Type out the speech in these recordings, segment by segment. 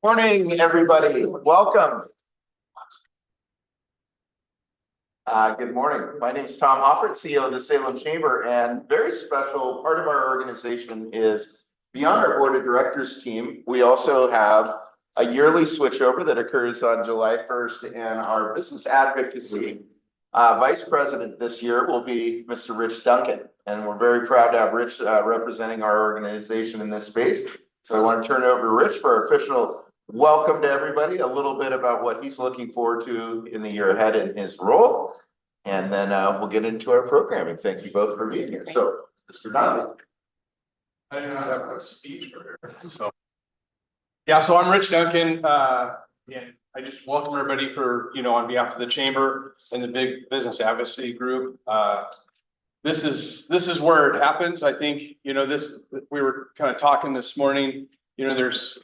Morning, everybody. Welcome. Good morning. My name is Tom Moffett, CEO of the Salem Chamber, and very special part of our organization is beyond our board of directors team. We also have a yearly switchover that occurs on July 1st, and our business advocacy vice president this year will be Mr. Rich Dundon, and we're very proud to have Rich representing our organization in this space. So I want to turn it over to Rich for our official welcome to everybody, a little bit about what he's looking forward to in the year ahead in his role, and then we'll get into our programming. Thank you both for being here. So, Mr. Dundon. I do not have a speech for her. So I'm Rich Dundon, and I just welcome everybody for, on behalf of the Chamber and the big Business Advocacy Group. This is where it happens. I think, we were kind of talking this morning. There's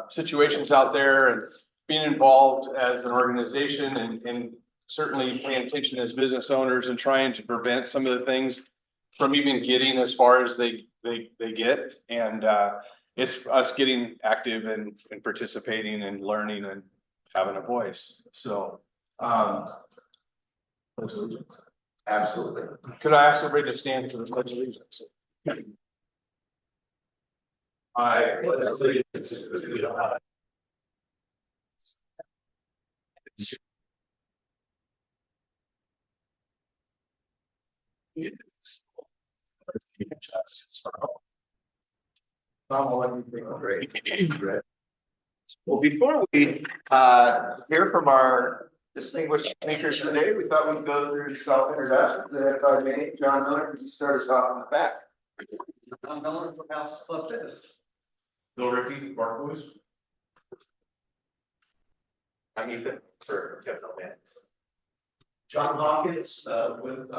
situations out there, and being involved as an organization and certainly paying attention as business owners and trying to prevent some of the things from even getting as far as they get. And it's us getting active and participating and learning and having a voice. So, Absolutely. Could I ask everybody to stand for the Pledge of Allegiance? I pledge allegiance to the United States. Well, before we hear from our distinguished speakers today, we thought we'd go through self-introductions. If I may, John Miller, could you start us off in the back? John Miller from House Club Fitness. Bill Rickey, Barclays. I'm Ethan for Capital Management. John Hawkins with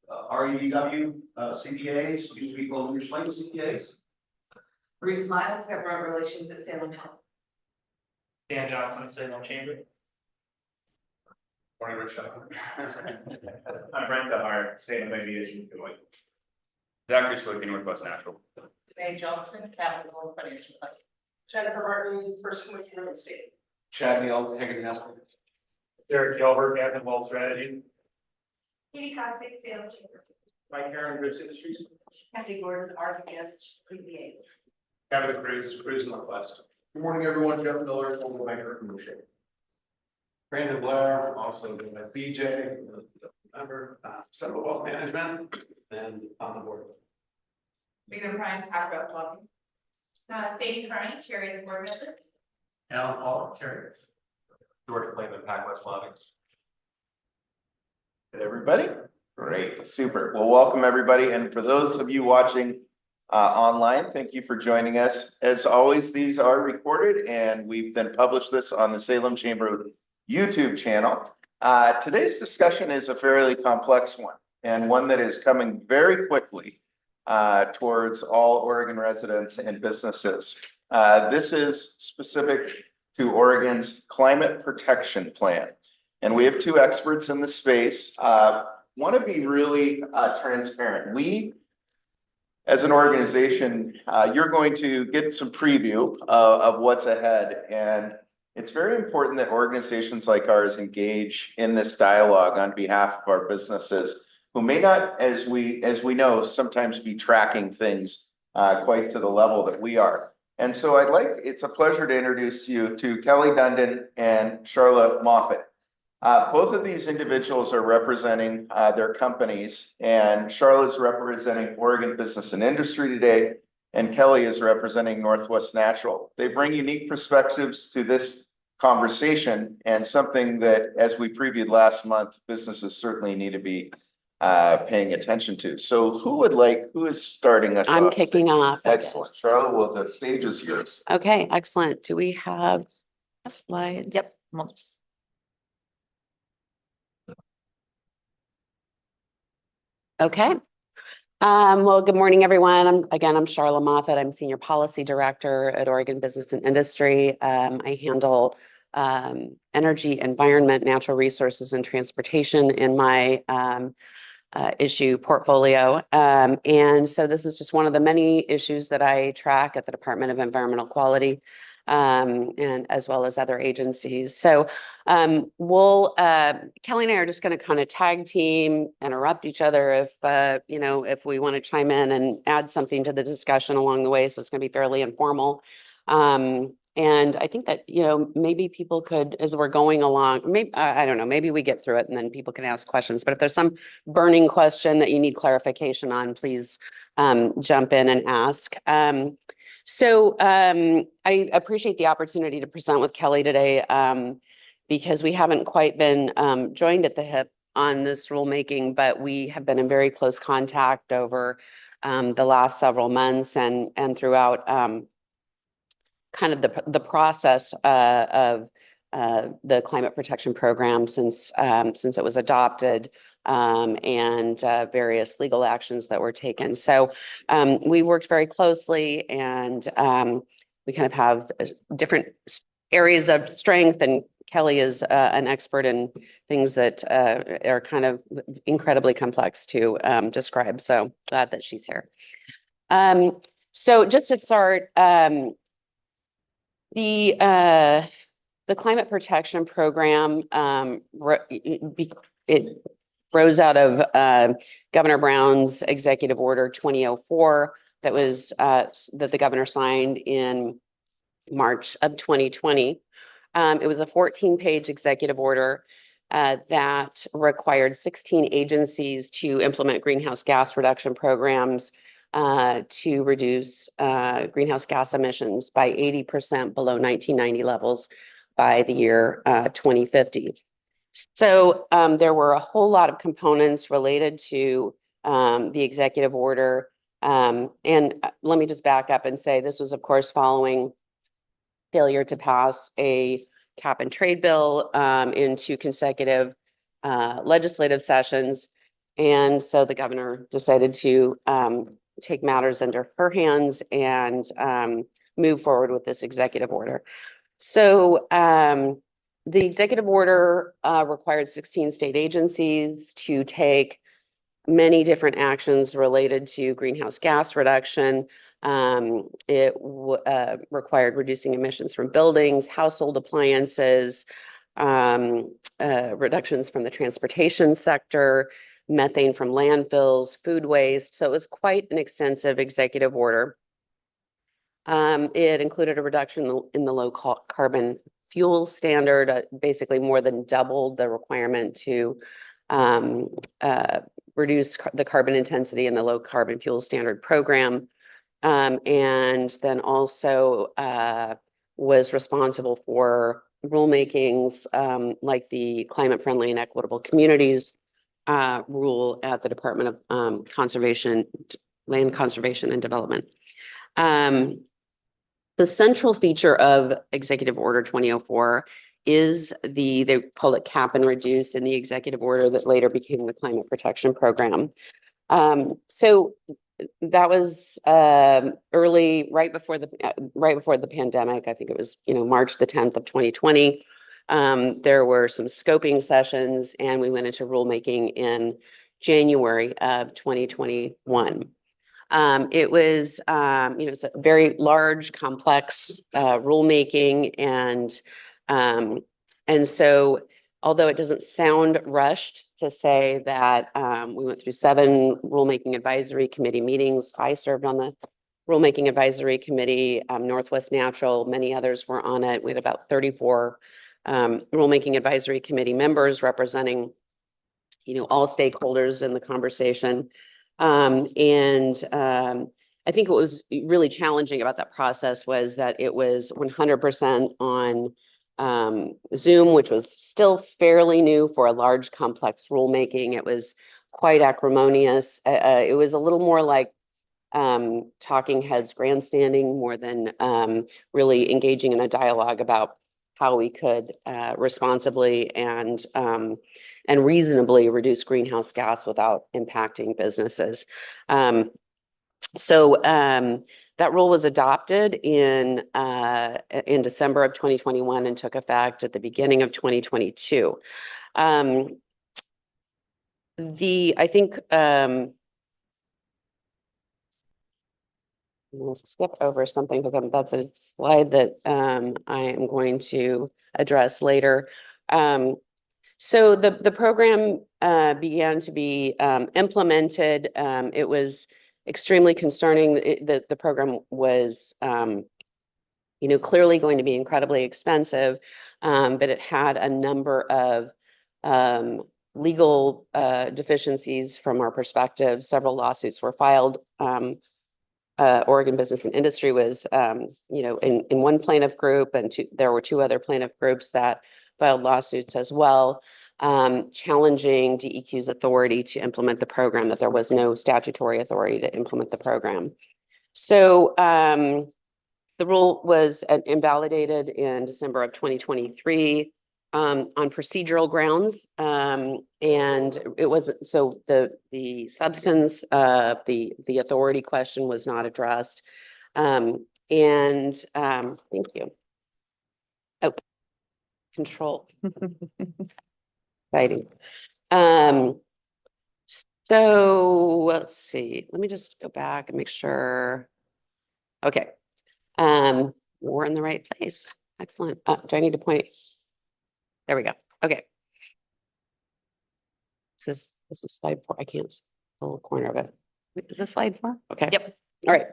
REW CPAs, used to be Global Swing CPAs. Bruce Miles, Government Relations at Salem Health. Dan Johnson, Salem Chamber. Morning, Rich. I'm Brent Dahar, Salem Aviation. Zachary Swick, Northwest Natural. Dave Johnson, Capital Financial Planning. Jennifer Martin, First Commission Real Estate. Chad Neal, Hagen Hospital. Derek Gilbert, Captain Wealth Strategy. Katie Cossack, Salem Chamber. Mike Karen, Grips Industries. Kathy Gordon, RPS, CPA. Kevin Cruz, Northwest. Good morning, everyone. Jeff Miller, Global Banker Commercial. Brandon Blair, also with BJ, member Central Wealth Management, and on the board. Peter Prime, Packers Lobby. Sadie Carney, Cherries Board Member. Alan Paul, Cherries. George Clayman, PacWest Lobby. Everybody? Great, super. Well, welcome everybody. And for those of you watching online, thank you for joining us. As always, these are recorded and we've then published this on the Salem Chamber YouTube channel. Today's discussion is a fairly complex one and one that is coming very quickly towards all Oregon residents and businesses. This is specific to Oregon's climate protection plan. And we have two experts in the space. Want to be really transparent. We, as an organization, you're going to get some preview of what's ahead. And it's very important that organizations like ours engage in this dialogue on behalf of our businesses who may not, as we know, sometimes be tracking things quite to the level that we are. And so it's a pleasure to introduce you to Kellye Dundon and Sharla Moffett. Both of these individuals are representing their companies, and Sharla is representing Oregon Business and Industry today, and Kellye is representing Northwest Natural. They bring unique perspectives to this conversation and something that, as we previewed last month, businesses certainly need to be paying attention to. So who is starting us off? I'm kicking off. Excellent. Sharla, well, the stage is yours. Okay, excellent. Do we have slides? Yep. Okay. Well, good morning, everyone. I'm Sharla Moffett. I'm Senior Policy Director at Oregon Business and Industry. I handle energy, environment, natural resources, and transportation in my issue portfolio. And so this is just one of the many issues that I track at the Department of Environmental Quality. and as well as other agencies. So Kellye and I are just going to kind of tag team, interrupt each other if if we want to chime in and add something to the discussion along the way. So it's going to be fairly informal. And I think that, maybe people could, as we're going along, maybe, I don't know, maybe we get through it and then people can ask questions. But if there's some burning question that you need clarification on, please jump in and ask. I appreciate the opportunity to present with Kellye today because we haven't quite been joined at the hip on this rulemaking, but we have been in very close contact over the last several months and throughout kind of the process of the climate protection program since it was adopted and various legal actions that were taken. So we worked very closely and we kind of have different areas of strength, and Kellye is an expert in things that are kind of incredibly complex to describe. So glad that she's here. So just to start, the climate protection program, it rose out of Governor Brown's Executive Order 2004 that the governor signed in March of 2020. It was a 14-page executive order that required 16 agencies to implement greenhouse gas reduction programs to reduce greenhouse gas emissions by 80% below 1990 levels by the year 2050. So there were a whole lot of components related to the executive order. And let me just back up and say this was, of course, following failure to pass a cap and trade bill in 2 consecutive legislative sessions. And so the governor decided to take matters into her hands and move forward with this executive order. So the executive order required 16 state agencies to take many different actions related to greenhouse gas reduction. It required reducing emissions from buildings, household appliances, reductions from the transportation sector, methane from landfills, food waste. So it was quite an extensive executive order. It included a reduction in the low carbon fuel standard, basically more than doubled the requirement to reduce the carbon intensity in the low carbon fuel standard program. And then also was responsible for rulemakings like the climate friendly and equitable communities rule at the Department of Land Conservation and Development. The central feature of Executive Order 2004 is they call it cap and reduce in the executive order that later became the Climate Protection Program. So that was early, right before the pandemic. I think it was March the 10th of 2020. There were some scoping sessions, and we went into rulemaking in January of 2021. It was it's a very large, complex rulemaking, and so although it doesn't sound rushed to say that we went through 7 rulemaking advisory committee meetings. I served on the rulemaking advisory committee. Northwest Natural, many others were on it. We had about 34 rulemaking advisory committee members representing all stakeholders in the conversation. I think what was really challenging about that process was that it was 100% on Zoom, which was still fairly new for a large, complex rulemaking. It was quite acrimonious. It was a little more like talking heads grandstanding more than really engaging in a dialogue about how we could responsibly and reasonably reduce greenhouse gas without impacting businesses. That rule was adopted in December of 2021 and took effect at the beginning of 2022. I'm gonna skip over something because that's a slide that I am going to address later. So the program began to be implemented. It was extremely concerning. The program was clearly going to be incredibly expensive, but it had a number of legal deficiencies from our perspective. Several lawsuits were filed. Oregon Business and Industry was, in one plaintiff group, and there were two other plaintiff groups that filed lawsuits as well, challenging DEQ's authority to implement the program, that there was no statutory authority to implement the program. So the rule was invalidated in December of 2023 on procedural grounds, and it wasn't, so the substance of the authority question was not addressed. Thank you. Oh, control. Exciting. So let's see. Let me just go back and make sure. Okay. We're in the right place. Excellent. Do I need to point? There we go. Okay. This is slide 4. I can't see the little corner of it. Is this slide 4? Okay. Yep. All right.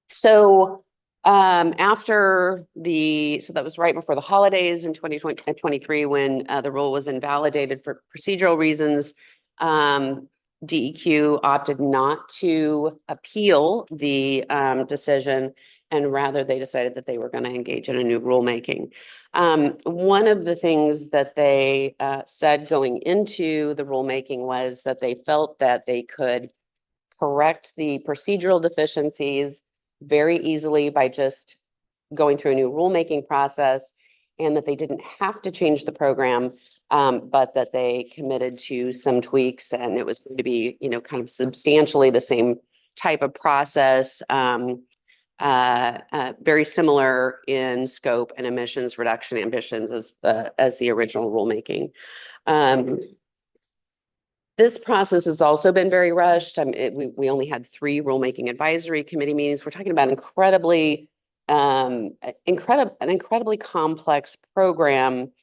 So after so that was right before the holidays in 2023 when the rule was invalidated for procedural reasons. DEQ opted not to appeal the decision, and rather they decided that they were going to engage in a new rulemaking. One of the things that they said going into the rulemaking was that they felt that they could correct the procedural deficiencies very easily by just going through a new rulemaking process, and that they didn't have to change the program, but that they committed to some tweaks, and it was going to be, kind of substantially the same type of process, very similar in scope and emissions reduction ambitions as the original rulemaking. This process has also been very rushed. We only had 3 rulemaking advisory committee meetings. We're talking about an incredibly complex program,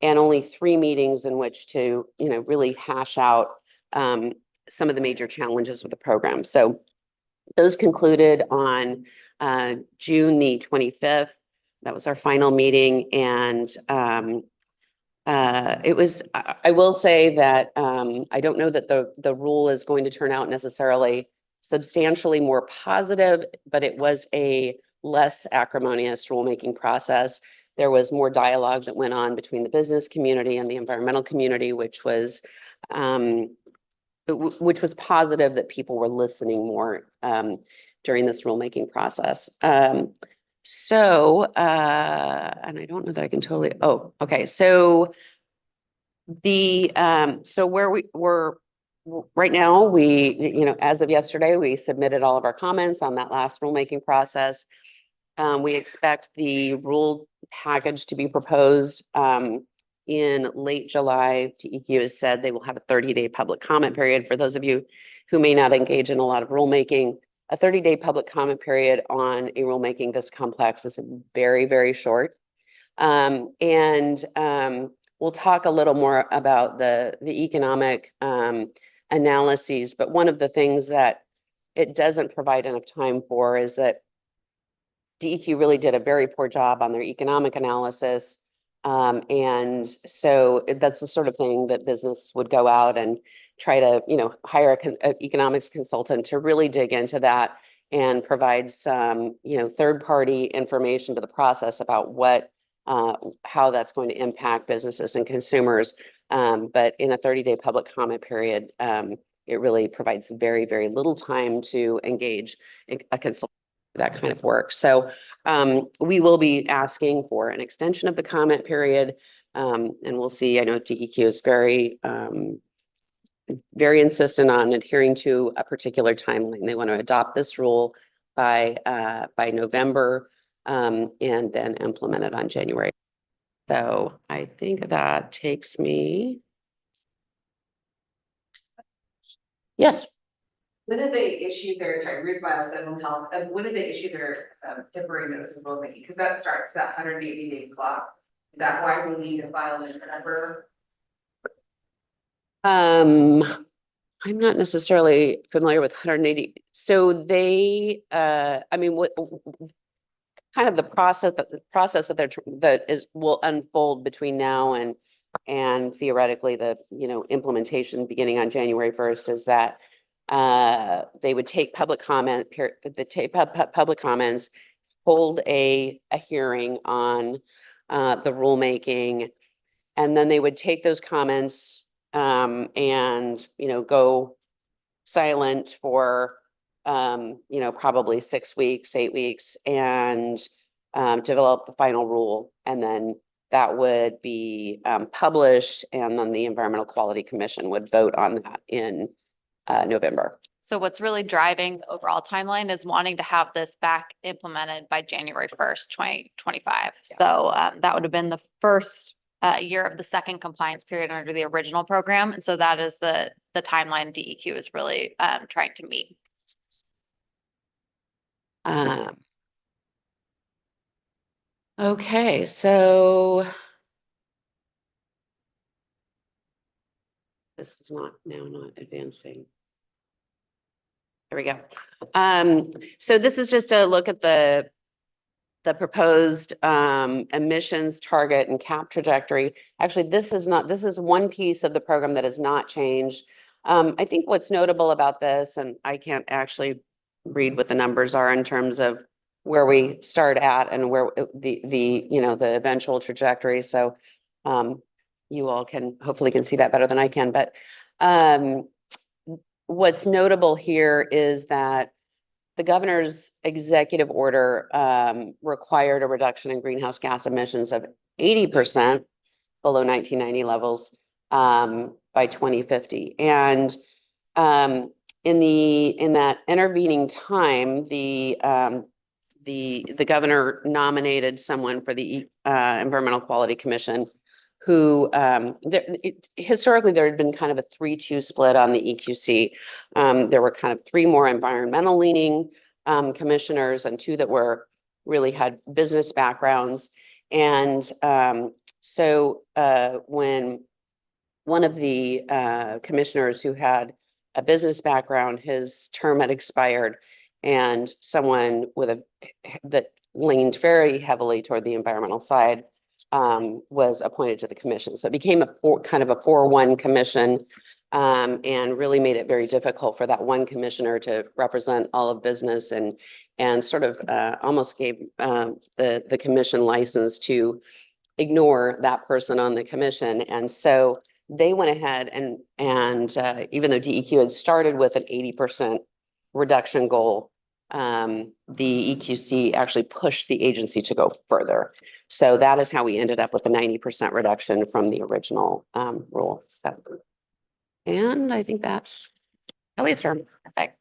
and only 3 meetings in which to, really hash out some of the major challenges with the program. So those concluded on June the 25th. That was our final meeting, and I will say that I don't know that the rule is going to turn out necessarily substantially more positive, but it was a less acrimonious rulemaking process. There was more dialogue that went on between the business community and the environmental community, which was positive, that people were listening more during this rulemaking process. So, and I don't know that I can totally, oh, okay. So so where we were right now, as of yesterday, we submitted all of our comments on that last rulemaking process. We expect the rule package to be proposed in late July. DEQ has said they will have a 30-day public comment period. For those of you who may not engage in a lot of rulemaking, a 30-day public comment period on a rulemaking this complex is very, very short. We'll talk a little more about the economic analyses, but one of the things that it doesn't provide enough time for is that DEQ really did a very poor job on their economic analysis. And so that's the sort of thing that business would go out and try to, hire an economics consultant to really dig into that and provide some, third-party information to the process about how that's going to impact businesses and consumers. But in a 30-day public comment period, it really provides very, very little time to engage a consultant for that kind of work. So we will be asking for an extension of the comment period, and we'll see. I know DEQ is very, very insistent on adhering to a particular timeline. They want to adopt this rule by November, and then implement it on January. So I think that takes me. Yes. When did they issue their, sorry, Ruth Miles, Dental Health, when did they issue their temporary notice of rulemaking? Because that starts that 180 day clock. Is that why we need to file in November? I'm not necessarily familiar with 180. So they, I mean, what kind of the process that will unfold between now and theoretically the, implementation beginning on January 1st is that they would take public comments, hold a hearing on the rulemaking, and then they would take those comments and go silent for probably 6 weeks, 8 weeks, and develop the final rule, and then that would be published, and then the Environmental Quality Commission would vote on that in November. So what's really driving the overall timeline is wanting to have this back implemented by January 1st, 2025. Yeah. So that would have been the first year of the second compliance period under the original program. And so that is the timeline DEQ is really trying to meet. Okay, so this is not advancing. There we go. So this is just a look at the proposed emissions target and cap trajectory. Actually, this is one piece of the program that has not changed. I think what's notable about this, and I can't actually read what the numbers are in terms of where we start at and where the eventual trajectory. So you all hopefully can see that better than I can. But what's notable here is that the governor's executive order required a reduction in greenhouse gas emissions of 80% below 1990 levels by 2050. And in that intervening time, the governor nominated someone for the Environmental Quality Commission who historically there had been kind of a 3-2 split on the EQC. There were kind of 3 more environmental leaning commissioners and 2 that really had business backgrounds. And so when one of the commissioners who had a business background, his term had expired, and someone that leaned very heavily toward the environmental side was appointed to the commission. So it became kind of a 4-1 commission, and really made it very difficult for that one commissioner to represent all of business, and sort of almost gave the commission license to ignore that person on the commission. And so they went ahead and even though DEQ had started with an 80% reduction goal, the EQC actually pushed the agency to go further. So that is how we ended up with a 90% reduction from the original rule. And I think that's Kellye's turn. Perfect.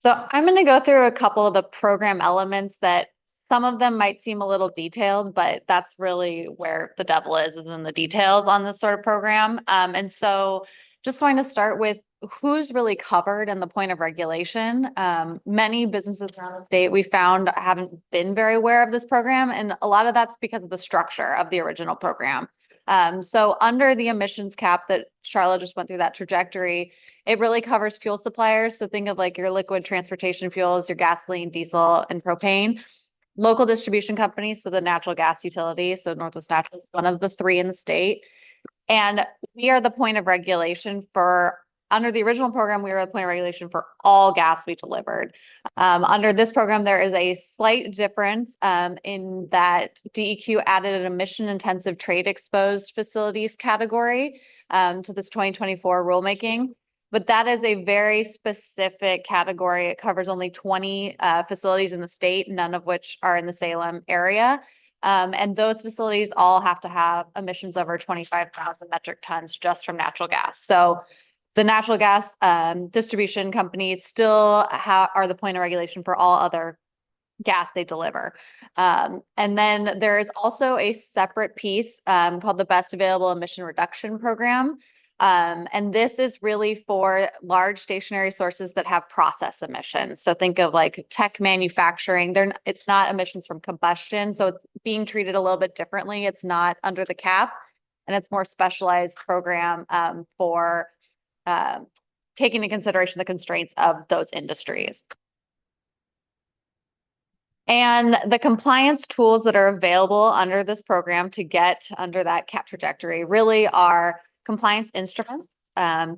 So I'm going to go through a couple of the program elements that some of them might seem a little detailed, but that's really where the devil is in the details on this sort of program. And so just wanting to start with who's really covered in the point of regulation. Many businesses around the state we found haven't been very aware of this program, and a lot of that's because of the structure of the original program. So under the emissions cap that Sharla just went through that trajectory, it really covers fuel suppliers. So think of like your liquid transportation fuels, your gasoline, diesel, and propane. Local distribution companies, so the natural gas utility, so Northwest Natural is one of the 3 in the state. And we are the point of regulation under the original program, we were the point of regulation for all gas we delivered. Under this program, there is a slight difference in that DEQ added an emission-intensive trade-exposed facilities category to this 2024 rulemaking. But that is a very specific category. It covers only 20 facilities in the state, none of which are in the Salem area. And those facilities all have to have emissions over 25,000 metric tons just from natural gas. So the natural gas distribution companies still are the point of regulation for all other gas they deliver. And then there is also a separate piece called the Best Available Emission Reduction Program. And this is really for large stationary sources that have process emissions. So think of like tech manufacturing. It's not emissions from combustion, so it's being treated a little bit differently. It's not under the cap, and it's more specialized program for taking into consideration the constraints of those industries. And the compliance tools that are available under this program to get under that cap trajectory really are compliance instruments.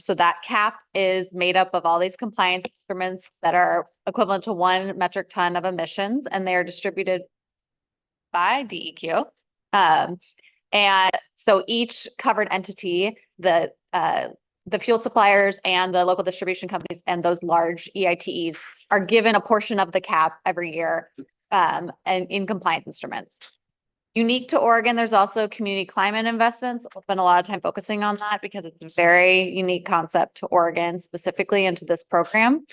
So that cap is made up of all these compliance instruments that are equivalent to 1 metric ton of emissions, and they are distributed by DEQ. And so each covered entity, the fuel suppliers and the local distribution companies and those large EITEs are given a portion of the cap every year and in compliance instruments. Unique to Oregon, there's also community climate investments. I'll spend a lot of time focusing on that because it's a very unique concept to Oregon, specifically into this program.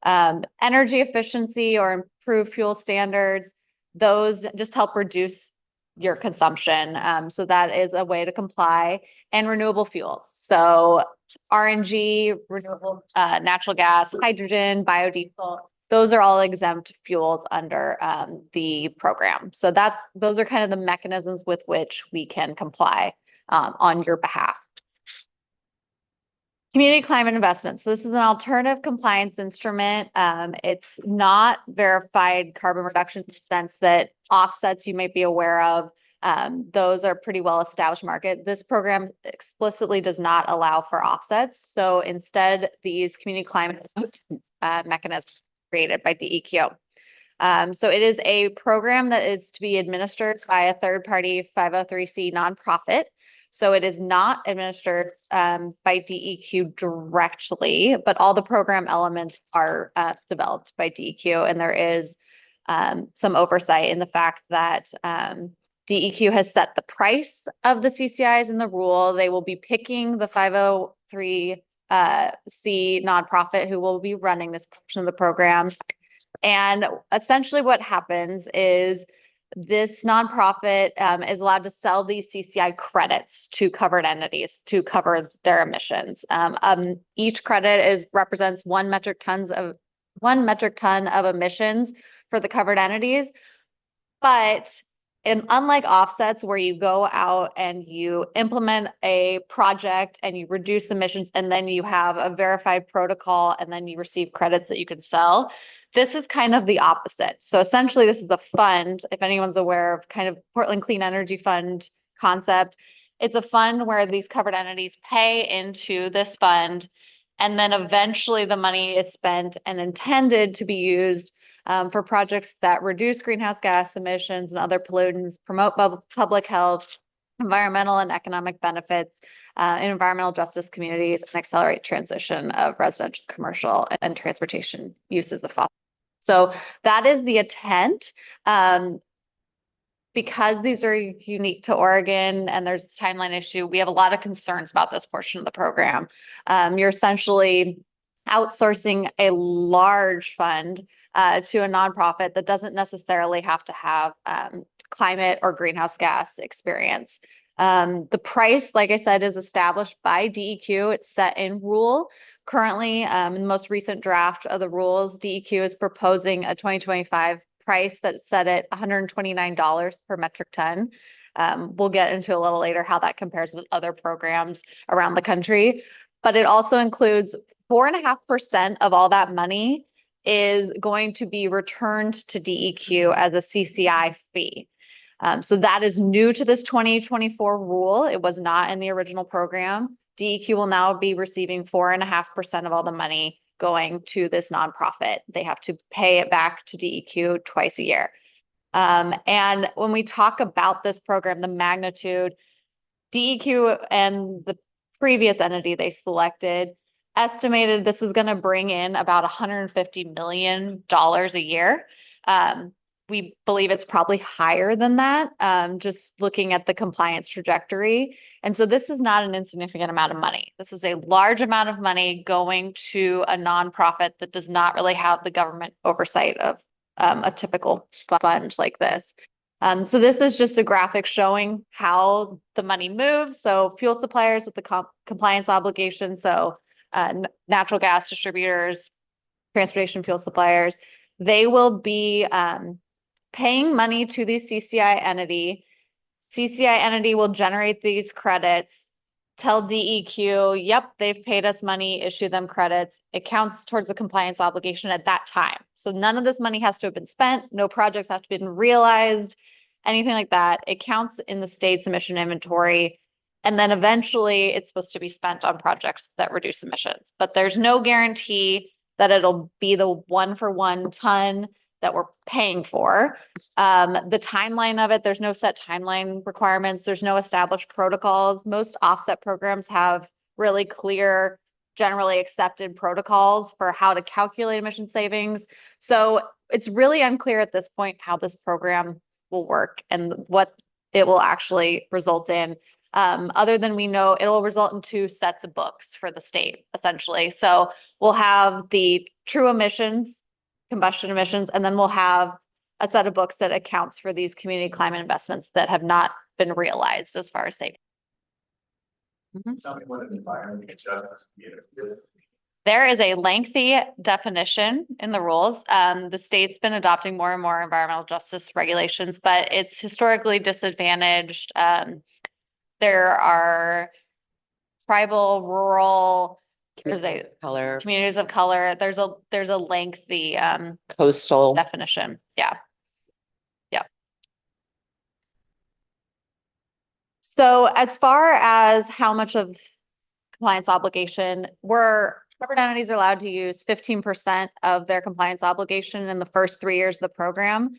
Energy efficiency or improved fuel standards, those just help reduce your consumption. So that is a way to comply. And renewable fuels. So RNG, renewable natural gas, hydrogen, biodiesel, those are all exempt fuels under the program. So those are kind of the mechanisms with which we can comply on your behalf. Community climate investments. So this is an alternative compliance instrument. It's not verified carbon reduction in the sense that offsets you might be aware of. Those are pretty well established market. This program explicitly does not allow for offsets. So instead, these community climate mechanisms created by DEQ. So it is a program that is to be administered by a third-party 503c nonprofit. So it is not administered by DEQ directly, but all the program elements are developed by DEQ, and there is some oversight in the fact that DEQ has set the price of the CCIs in the rule. They will be picking the 503c nonprofit who will be running this portion of the program. And essentially what happens is this nonprofit is allowed to sell these CCI credits to covered entities to cover their emissions. Each credit represents 1 metric ton of emissions for the covered entities. But unlike offsets where you go out and you implement a project and you reduce emissions and then you have a verified protocol and then you receive credits that you can sell, this is kind of the opposite. So essentially this is a fund, if anyone's aware of kind of Portland Clean Energy Fund concept, it's a fund where these covered entities pay into this fund and then eventually the money is spent and intended to be used for projects that reduce greenhouse gas emissions and other pollutants, promote public health, environmental and economic benefits in environmental justice communities, and accelerate transition of residential, commercial, and transportation uses of fossil. So that is the intent. Because these are unique to Oregon and there's a timeline issue, we have a lot of concerns about this portion of the program. You're essentially outsourcing a large fund to a nonprofit that doesn't necessarily have to have climate or greenhouse gas experience. The price, like I said, is established by DEQ. It's set in rule. Currently, in the most recent draft of the rules, DEQ is proposing a 2025 price that's set at $129 per metric ton. We'll get into a little later how that compares with other programs around the country. But it also includes 4.5% of all that money is going to be returned to DEQ as a CCI fee. So that is new to this 2024 rule. It was not in the original program. DEQ will now be receiving 4.5% of all the money going to this nonprofit. They have to pay it back to DEQ twice a year. And when we talk about this program, the magnitude, DEQ and the previous entity they selected estimated this was going to bring in about $150 million a year. We believe it's probably higher than that, just looking at the compliance trajectory. And so this is not an insignificant amount of money. This is a large amount of money going to a nonprofit that does not really have the government oversight of a typical fund like this. So this is just a graphic showing how the money moves. So fuel suppliers with the compliance obligations. So natural gas distributors, transportation fuel suppliers, they will be paying money to the CCI entity. CCI entity will generate these credits, tell DEQ, yep, they've paid us money, issue them credits. It counts towards the compliance obligation at that time. So none of this money has to have been spent. No projects have to have been realized, anything like that. It counts in the state's emission inventory. And then eventually it's supposed to be spent on projects that reduce emissions. But there's no guarantee that it'll be the 1-for-1 ton that we're paying for. The timeline of it, there's no set timeline requirements. There's no established protocols. Most offset programs have really clear, generally accepted protocols for how to calculate emission savings. So it's really unclear at this point how this program will work and what it will actually result in. Other than we know it will result in 2 sets of books for the state, essentially. So we'll have the true emissions, combustion emissions, and then we'll have a set of books that accounts for these community climate investments that have not been realized as far as savings. Tell me what an environmental justice meter is. There is a lengthy definition in the rules. The state's been adopting more and more environmental justice regulations, but it's historically disadvantaged. There are tribal, rural, Communities of color, communities of color. There's a lengthy coastal. definition. Yeah. Yeah. So as far as how much of compliance obligation, covered entities are allowed to use 15% of their compliance obligation in the first 3 years of the program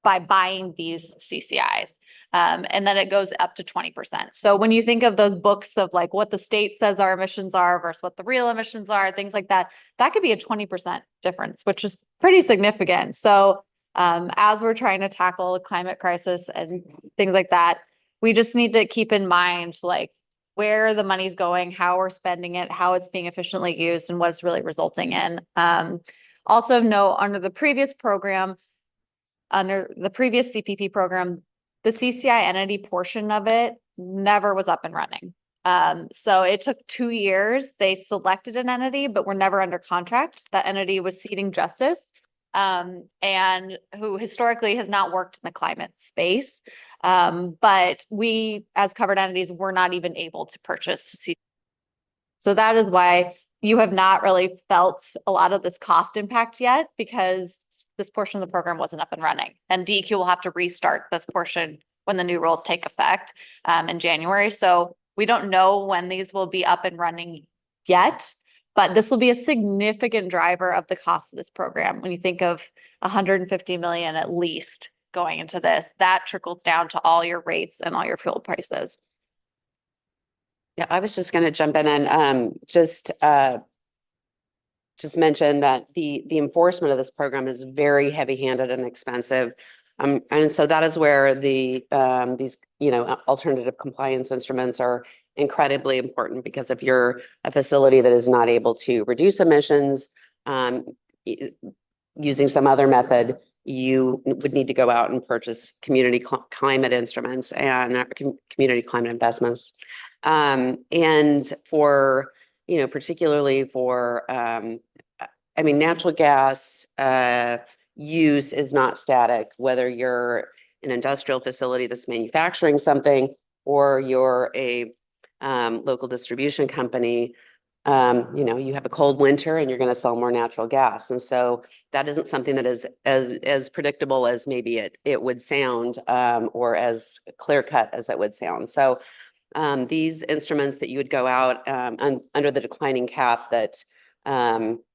by buying these CCIs. And then it goes up to 20%. So when you think of those books of like what the state says our emissions are versus what the real emissions are, things like that, that could be a 20% difference, which is pretty significant. So as we're trying to tackle the climate crisis and things like that, we just need to keep in mind like where the money's going, how we're spending it, how it's being efficiently used, and what it's really resulting in. Also note under the previous program, under the previous CPP program, the CCI entity portion of it never was up and running. So it took 2 years. They selected an entity, but were never under contract. That entity was Seeding Justice, and who historically has not worked in the climate space. But we, as covered entities, were not even able to purchase. So that is why you have not really felt a lot of this cost impact yet, because this portion of the program wasn't up and running. And DEQ will have to restart this portion when the new rules take effect in January. So we don't know when these will be up and running yet, but this will be a significant driver of the cost of this program. When you think of 150 million at least going into this, that trickles down to all your rates and all your fuel prices. Yeah, I was just going to jump in and just mention that the enforcement of this program is very heavy-handed and expensive. And so that is where these alternative compliance instruments are incredibly important, because if you're a facility that is not able to reduce emissions using some other method, you would need to go out and purchase community climate instruments and community climate investments. And for, particularly for, natural gas use is not static, whether you're an industrial facility that's manufacturing something or you're a local distribution company. You have a cold winter and you're going to sell more natural gas. And so that isn't something that is as predictable as maybe it would sound, or as clear cut as it would sound. So these instruments that you would go out under the declining cap that,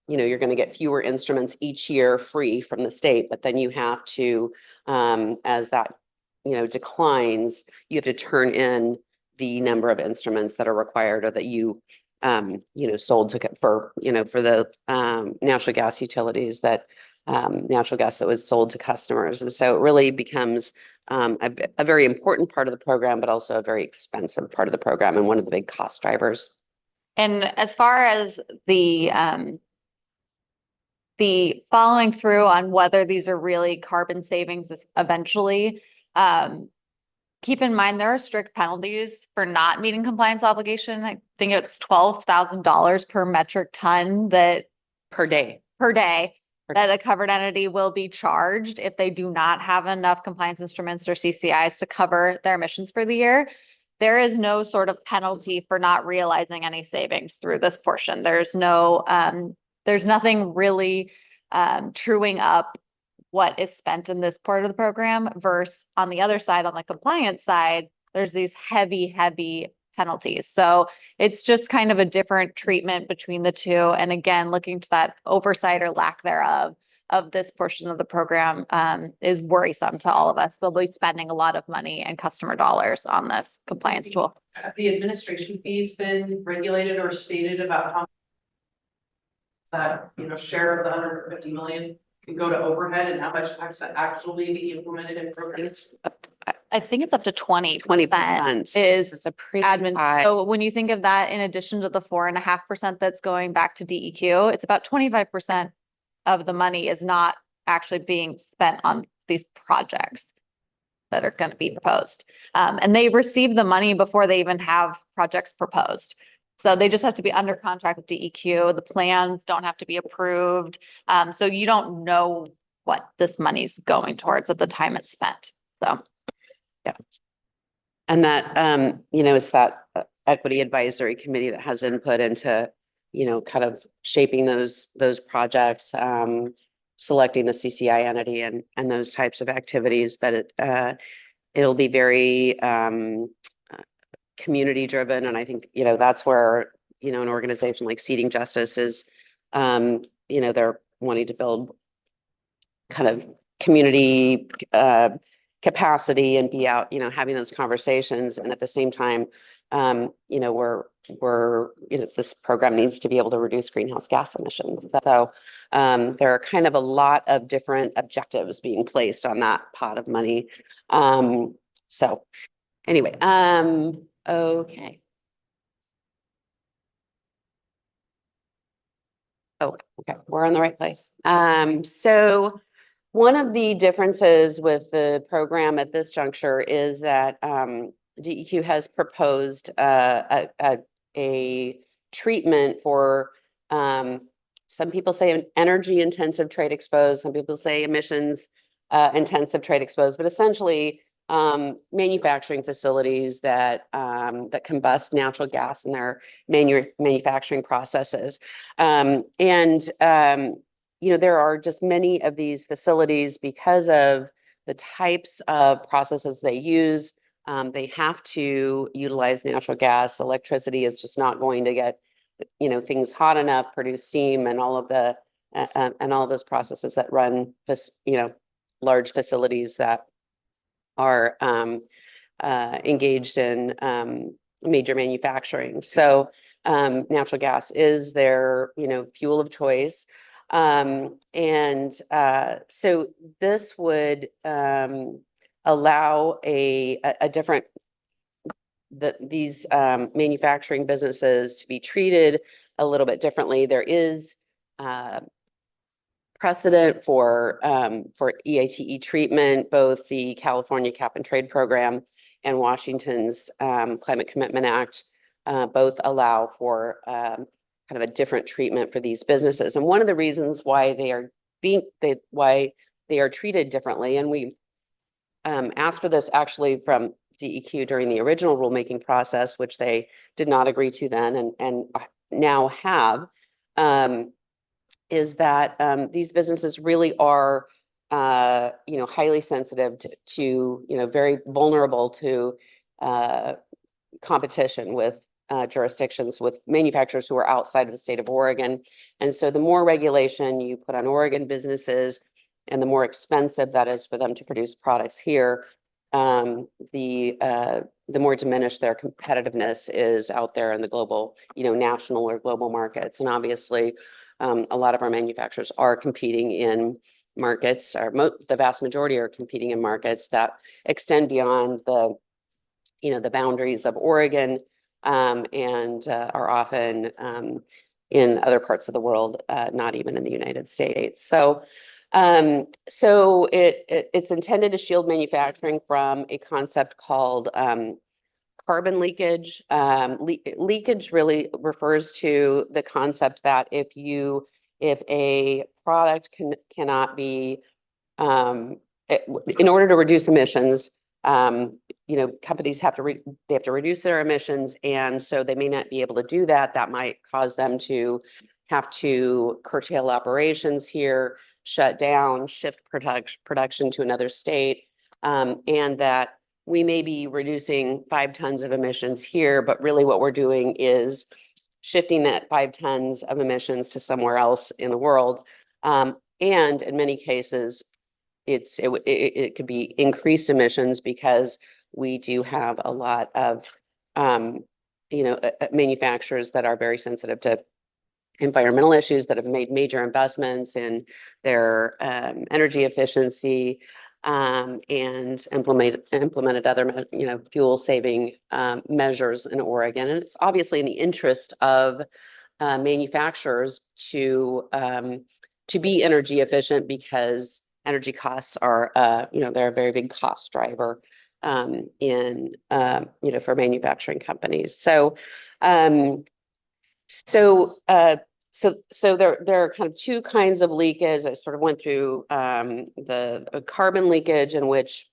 you're going to get fewer instruments each year free from the state, but then you have to, as that, declines, you have to turn in the number of instruments that are required or that you sold for the natural gas utilities natural gas that was sold to customers. And so it really becomes a very important part of the program, but also a very expensive part of the program and one of the big cost drivers. And as far as the following through on whether these are really carbon savings eventually, keep in mind, there are strict penalties for not meeting compliance obligation. I think it's $12,000 per metric ton that Per day. that a covered entity will be charged if they do not have enough compliance instruments or CCIs to cover their emissions for the year. There is no sort of penalty for not realizing any savings through this portion. There's nothing really truing up what is spent in this part of the program versus on the other side, on the compliance side, there's these heavy penalties. So it's just kind of a different treatment between the two. And again, looking to that oversight or lack thereof of this portion of the program is worrisome to all of us. They'll be spending a lot of money and customer dollars on this compliance tool. Have the administration fees been regulated or stated about how that, share of the 150 million can go to overhead and how much has to actually be implemented in programs? I think it's up to 20%. 20% is a pretty admin. high. So when you think of that, in addition to the 4.5% that's going back to DEQ, it's about 25% of the money is not actually being spent on these projects that are going to be proposed. And they receive the money before they even have projects proposed. So they just have to be under contract with DEQ. The plans don't have to be approved. So you don't know what this money's going towards at the time it's spent. So, yeah. And that, it's that equity advisory committee that has input into, kind of shaping those projects, selecting the CCI entity and those types of activities. But it'll be very community driven. And I think, that's where, an organization like Seating Justice is, they're wanting to build kind of community capacity and be out, having those conversations. And at the same time, this program needs to be able to reduce greenhouse gas emissions. So there are kind of a lot of different objectives being placed on that pot of money. So anyway, okay. Oh, okay, we're in the right place. So one of the differences with the program at this juncture is that DEQ has proposed a treatment for some people say an energy intensive trade exposed, some people say emissions intensive trade exposed, but essentially manufacturing facilities that combust natural gas in their manufacturing processes. There are just many of these facilities because of the types of processes they use. They have to utilize natural gas. Electricity is just not going to get, things hot enough, produce steam, and all of those processes that run, large facilities that are engaged in major manufacturing. So natural gas is their, fuel of choice. So this would allow these manufacturing businesses to be treated a little bit differently. There is precedent for EATE treatment. Both the California Cap and Trade Program and Washington's Climate Commitment Act both allow for kind of a different treatment for these businesses. And one of the reasons why they are treated differently, and we asked for this actually from DEQ during the original rulemaking process, which they did not agree to then and now have, is that these businesses really are highly sensitive to very vulnerable to competition with jurisdictions, with manufacturers who are outside of the state of Oregon. And so the more regulation you put on Oregon businesses and the more expensive that is for them to produce products here, the more diminished their competitiveness is out there in the global, national or global markets. And obviously, a lot of our manufacturers are competing in markets, or the vast majority are competing in markets that extend beyond the boundaries of Oregon, and are often in other parts of the world, not even in the United States. So So it's intended to shield manufacturing from a concept called carbon leakage. Leakage really refers to the concept that if a product cannot be in order to reduce emissions, companies have to they have to reduce their emissions, and so they may not be able to do that. That might cause them to have to curtail operations here, shut down, shift production to another state, and that we may be reducing 5 tons of emissions here, but really what we're doing is shifting that 5 tons of emissions to somewhere else in the world. And in many cases, it could be increased emissions because we do have a lot of manufacturers that are very sensitive to environmental issues, that have made major investments in their energy efficiency, and implemented other fuel saving measures in Oregon. And it's obviously in the interest of manufacturers to be energy efficient, because energy costs are they're a very big cost driver for manufacturing companies. So there are kind of two kinds of leakage. I sort of went through the carbon leakage, in which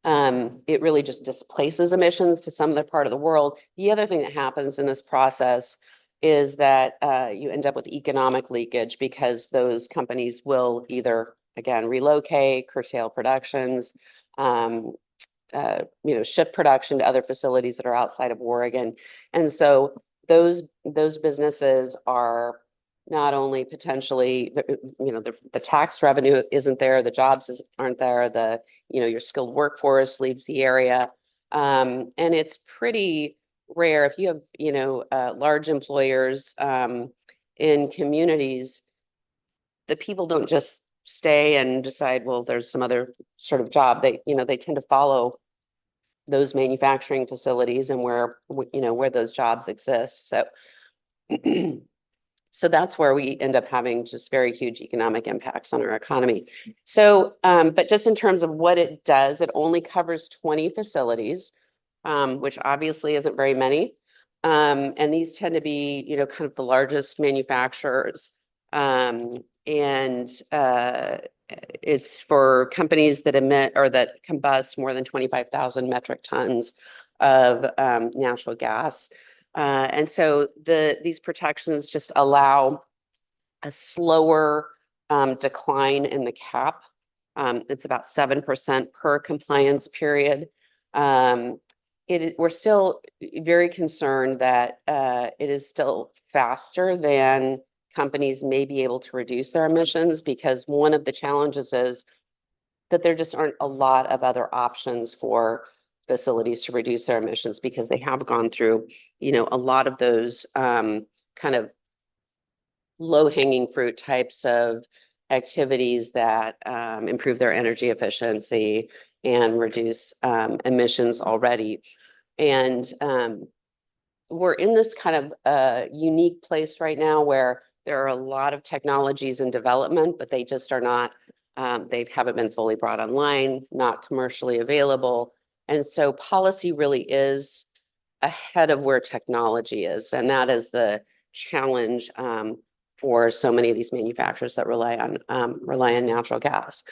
it really just displaces emissions to some other part of the world. The other thing that happens in this process is that you end up with economic leakage, because those companies will either, again, relocate, curtail productions, shift production to other facilities that are outside of Oregon. And so those businesses are not only potentially, the tax revenue isn't there, the jobs aren't there, your skilled workforce leaves the area. And it's pretty rare if you have, large employers in communities, the people don't just stay and decide, well, there's some other sort of job. They tend to follow those manufacturing facilities and where those jobs exist. So so that's where we end up having just very huge economic impacts on our economy. So, but just in terms of what it does, it only covers 20 facilities, which obviously isn't very many. And these tend to be, kind of the largest manufacturers. It's for companies that emit or that combust more than 25,000 metric tons of natural gas. And so these protections just allow a slower decline in the cap. It's about 7% per compliance period. We're still very concerned that it is still faster than companies may be able to reduce their emissions, because one of the challenges is that there just aren't a lot of other options for facilities to reduce their emissions, because they have gone through, a lot of those kind of low-hanging fruit types of activities that improve their energy efficiency and reduce emissions already. And we're in this kind of unique place right now where there are a lot of technologies in development, but they just are not, they haven't been fully brought online, not commercially available. And so policy really is ahead of where technology is. And that is the challenge for so many of these manufacturers that rely on natural gas.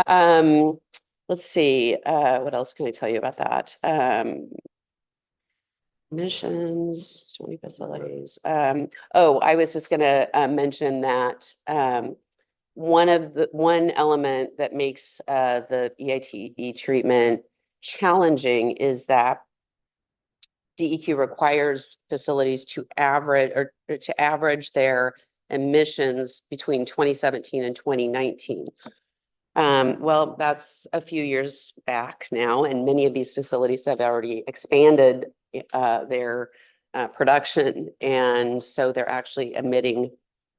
Let's see, what else can I tell you about that? Emissions, 20 facilities. I was just going to mention that one element that makes the EITE treatment challenging is that DEQ requires facilities to average their emissions between 2017 and 2019. Well, that's a few years back now, and many of these facilities have already expanded their production, and so they're actually emitting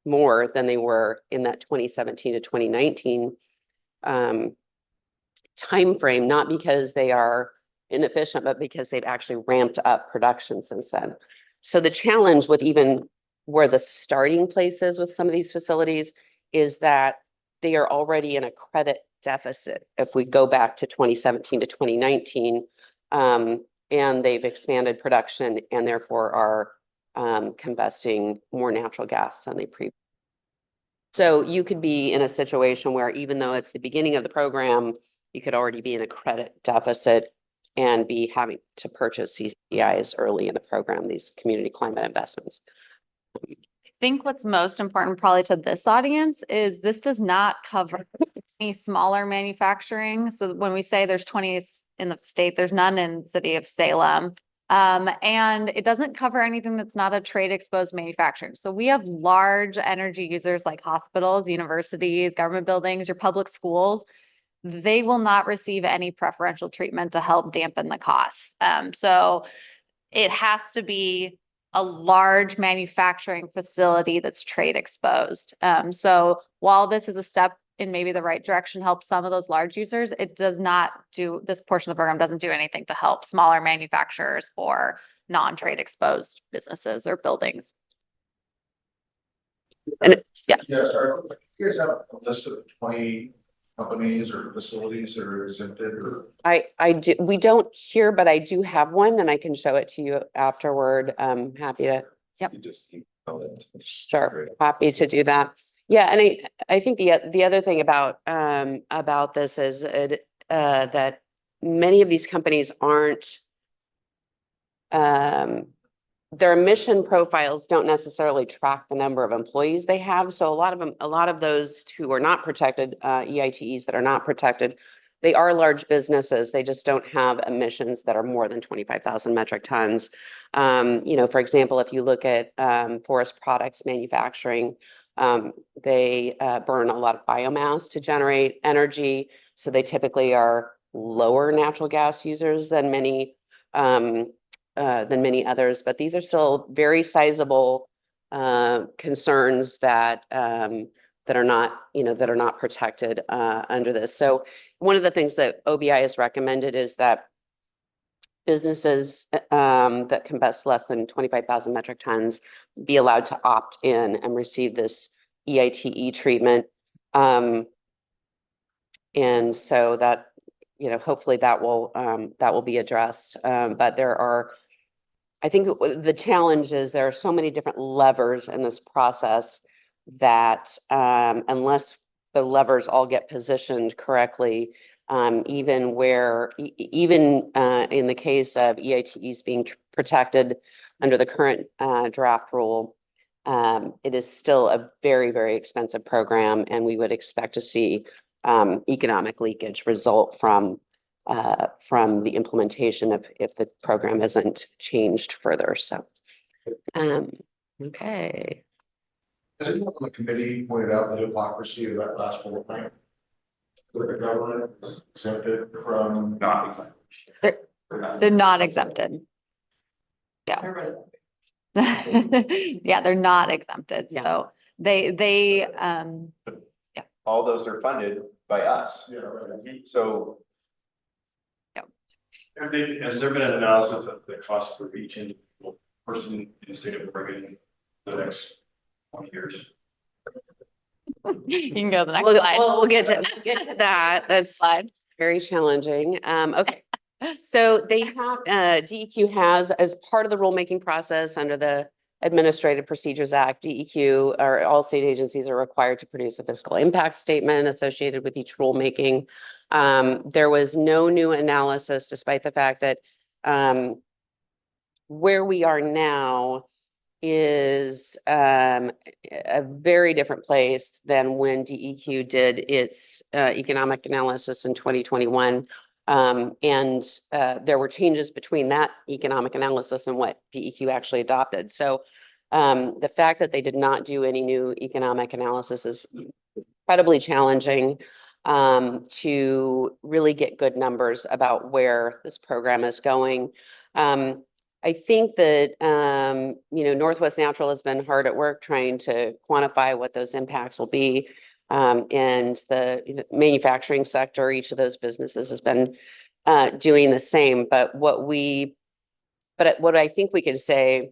more than they were in that 2017 to 2019 timeframe, not because they are inefficient, but because they've actually ramped up production since then. So the challenge with even where the starting place is with some of these facilities is that they are already in a credit deficit. If we go back to 2017 to 2019, and they've expanded production and therefore are combusting more natural gas than they pre. So you could be in a situation where even though it's the beginning of the program, you could already be in a credit deficit and be having to purchase CCIs early in the program, these community climate investments. I think what's most important probably to this audience is this does not cover any smaller manufacturing. So when we say there's 20 in the state, there's none in the city of Salem. And it doesn't cover anything that's not a trade exposed manufacturing. So we have large energy users like hospitals, universities, government buildings, your public schools. They will not receive any preferential treatment to help dampen the costs. So it has to be a large manufacturing facility that's trade exposed. So while this is a step in maybe the right direction, help some of those large users, it does not do, this portion of the program doesn't do anything to help smaller manufacturers or non-trade exposed businesses or buildings. And yeah. Yes, you guys have a list of 20 companies or facilities that are exempted or? I do, we don't here, but I do have one and I can show it to you afterward. Happy to. Yep. You just email it. Sure, happy to do that. Yeah, and I think the other thing about this is that many of these companies aren't their emission profiles don't necessarily track the number of employees they have. So a lot of those who are not protected, EITEs that are not protected, they are large businesses. They just don't have emissions that are more than 25,000 metric tons. You know, for example, if you look at forest products manufacturing, they burn a lot of biomass to generate energy. So they typically are lower natural gas users than many others, but these are still very sizable concerns that are not protected under this. So one of the things that OBI has recommended is that businesses that combust less than 25,000 metric tons be allowed to opt in and receive this EITE treatment. And so that, you know, hopefully that will be addressed. But there are, I think the challenge is there are so many different levers in this process that unless the levers all get positioned correctly, even in the case of EITEs being protected under the current draft rule, it is still a very, very expensive program, and we would expect to see economic leakage result from the implementation if the program isn't changed further. So, okay. Has anyone on the committee pointed out the hypocrisy of that last bullet point? That the government is exempted from? Not exempt. They're not exempted. Yeah. Yeah, they're not exempted. Yeah. So they yeah. All those are funded by us. Yeah, right. So Has there been an analysis of the cost for each individual person in the state of Oregon for the next 20 years? You can go to the next slide. We'll get to that. That's slide. Very challenging. Okay. So they have, DEQ has, as part of the rulemaking process under the Administrative Procedures Act, DEQ or all state agencies are required to produce a fiscal impact statement associated with each rulemaking. There was no new analysis, despite the fact that where we are now is a very different place than when DEQ did its economic analysis in 2021. And there were changes between that economic analysis and what DEQ actually adopted. So the fact that they did not do any new economic analysis is incredibly challenging to really get good numbers about where this program is going. I think that, Northwest Natural has been hard at work trying to quantify what those impacts will be. And the manufacturing sector, each of those businesses has been doing the same. But what I think we can say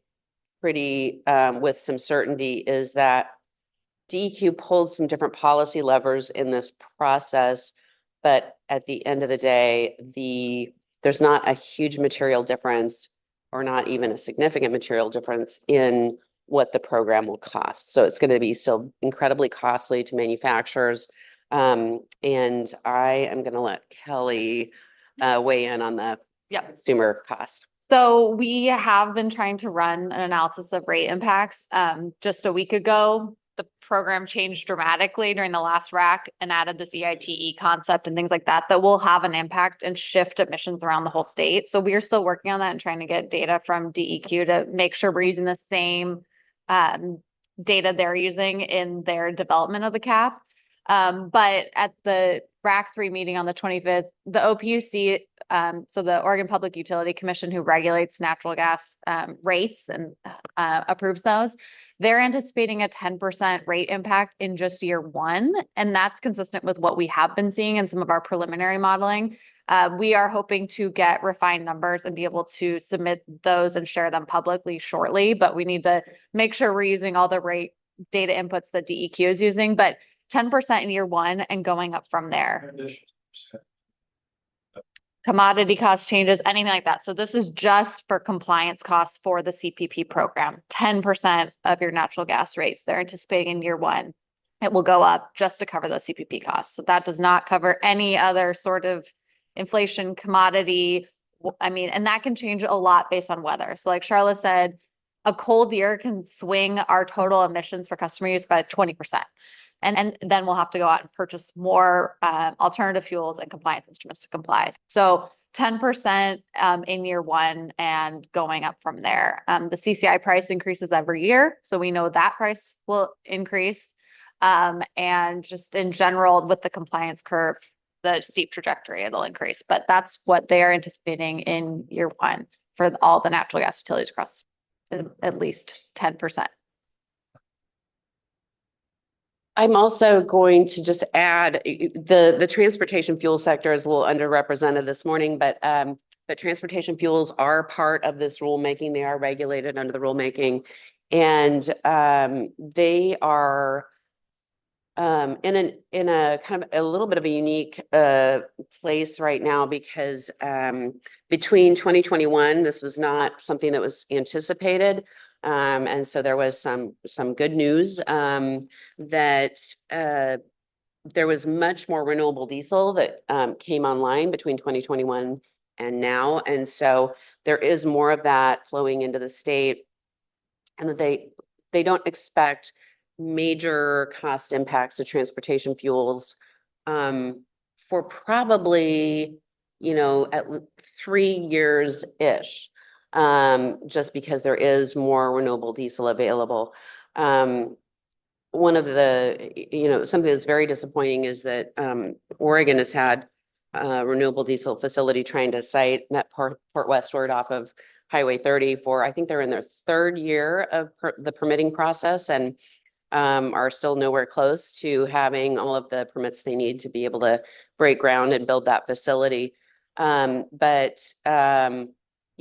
pretty with some certainty is that DEQ pulled some different policy levers in this process, but at the end of the day, there's not a huge material difference or not even a significant material difference in what the program will cost. So it's going to be still incredibly costly to manufacturers. And I am going to let Kellye weigh in on the consumer cost. So we have been trying to run an analysis of rate impacts. Just a week ago, the program changed dramatically during the last RAC and added this EITE concept and things like that will have an impact and shift emissions around the whole state. So we are still working on that and trying to get data from DEQ to make sure we're using the same data they're using in their development of the cap. But at the RAC 3 meeting on the 25th, the OPUC, so the Oregon Public Utility Commission, who regulates natural gas rates and approves those, they're anticipating a 10% rate impact in just year one. And that's consistent with what we have been seeing in some of our preliminary modeling. We are hoping to get refined numbers and be able to submit those and share them publicly shortly, but we need to make sure we're using all the rate data inputs that DEQ is using, but 10% in year one and going up from there. Commodity cost changes, anything like that. So this is just for compliance costs for the CPP program. 10% of your natural gas rates they're anticipating in year one. It will go up just to cover those CPP costs. So that does not cover any other sort of inflation, commodity. I mean, and that can change a lot based on weather. So like Sharla said, a cold year can swing our total emissions for customer use by 20%. And then we'll have to go out and purchase more alternative fuels and compliance instruments to comply. So 10% in year one and going up from there. The CCI price increases every year, so we know that price will increase. And just in general, with the compliance curve, the steep trajectory, it'll increase. But that's what they are anticipating in year one for all the natural gas utilities across at least 10%. I'm also going to just add the transportation fuel sector is a little underrepresented this morning, but transportation fuels are part of this rulemaking. They are regulated under the rulemaking, and they are in a kind of a little bit of a unique place right now because between 2021, this was not something that was anticipated. And so there was some good news that there was much more renewable diesel that came online between 2021 and now. And so there is more of that flowing into the state, and that they don't expect major cost impacts to transportation fuels for probably, at 3 years-ish. Just because there is more renewable diesel available. One of the, something that's very disappointing is that Oregon has had a renewable diesel facility trying to site Port Westward off of Highway 30 for, I think they're in their third year of the permitting process and are still nowhere close to having all of the permits they need to be able to break ground and build that facility.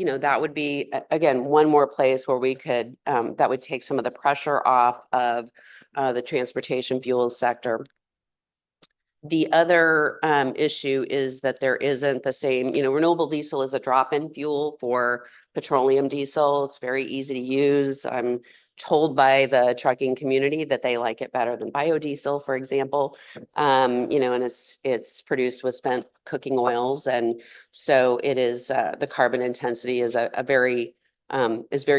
That would be, again, one more place where we could, that would take some of the pressure off of the transportation fuels sector. The other issue is that there isn't the same, renewable diesel is a drop-in fuel for petroleum diesel. It's very easy to use. I'm told by the trucking community that they like it better than biodiesel, for example. And it's produced with spent cooking oils, and so it is the carbon intensity is very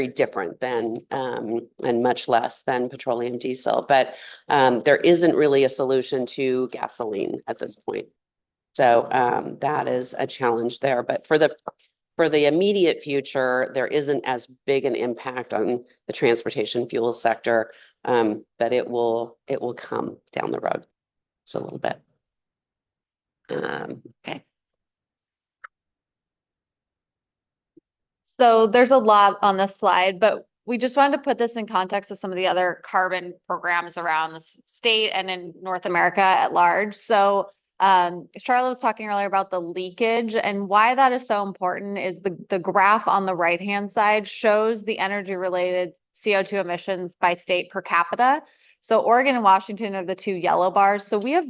different than and much less than petroleum diesel. But there isn't really a solution to gasoline at this point, so that is a challenge there. But for the immediate future, there isn't as big an impact on the transportation fuel sector, but it will come down the road. Just a little bit. Okay. So there's a lot on this slide, but we just wanted to put this in context of some of the other carbon programs around the state and in North America at large. So Sharla was talking earlier about the leakage, and why that is so important is the graph on the right-hand side shows the energy-related CO2 emissions by state per capita. So Oregon and Washington are the two yellow bars. So we have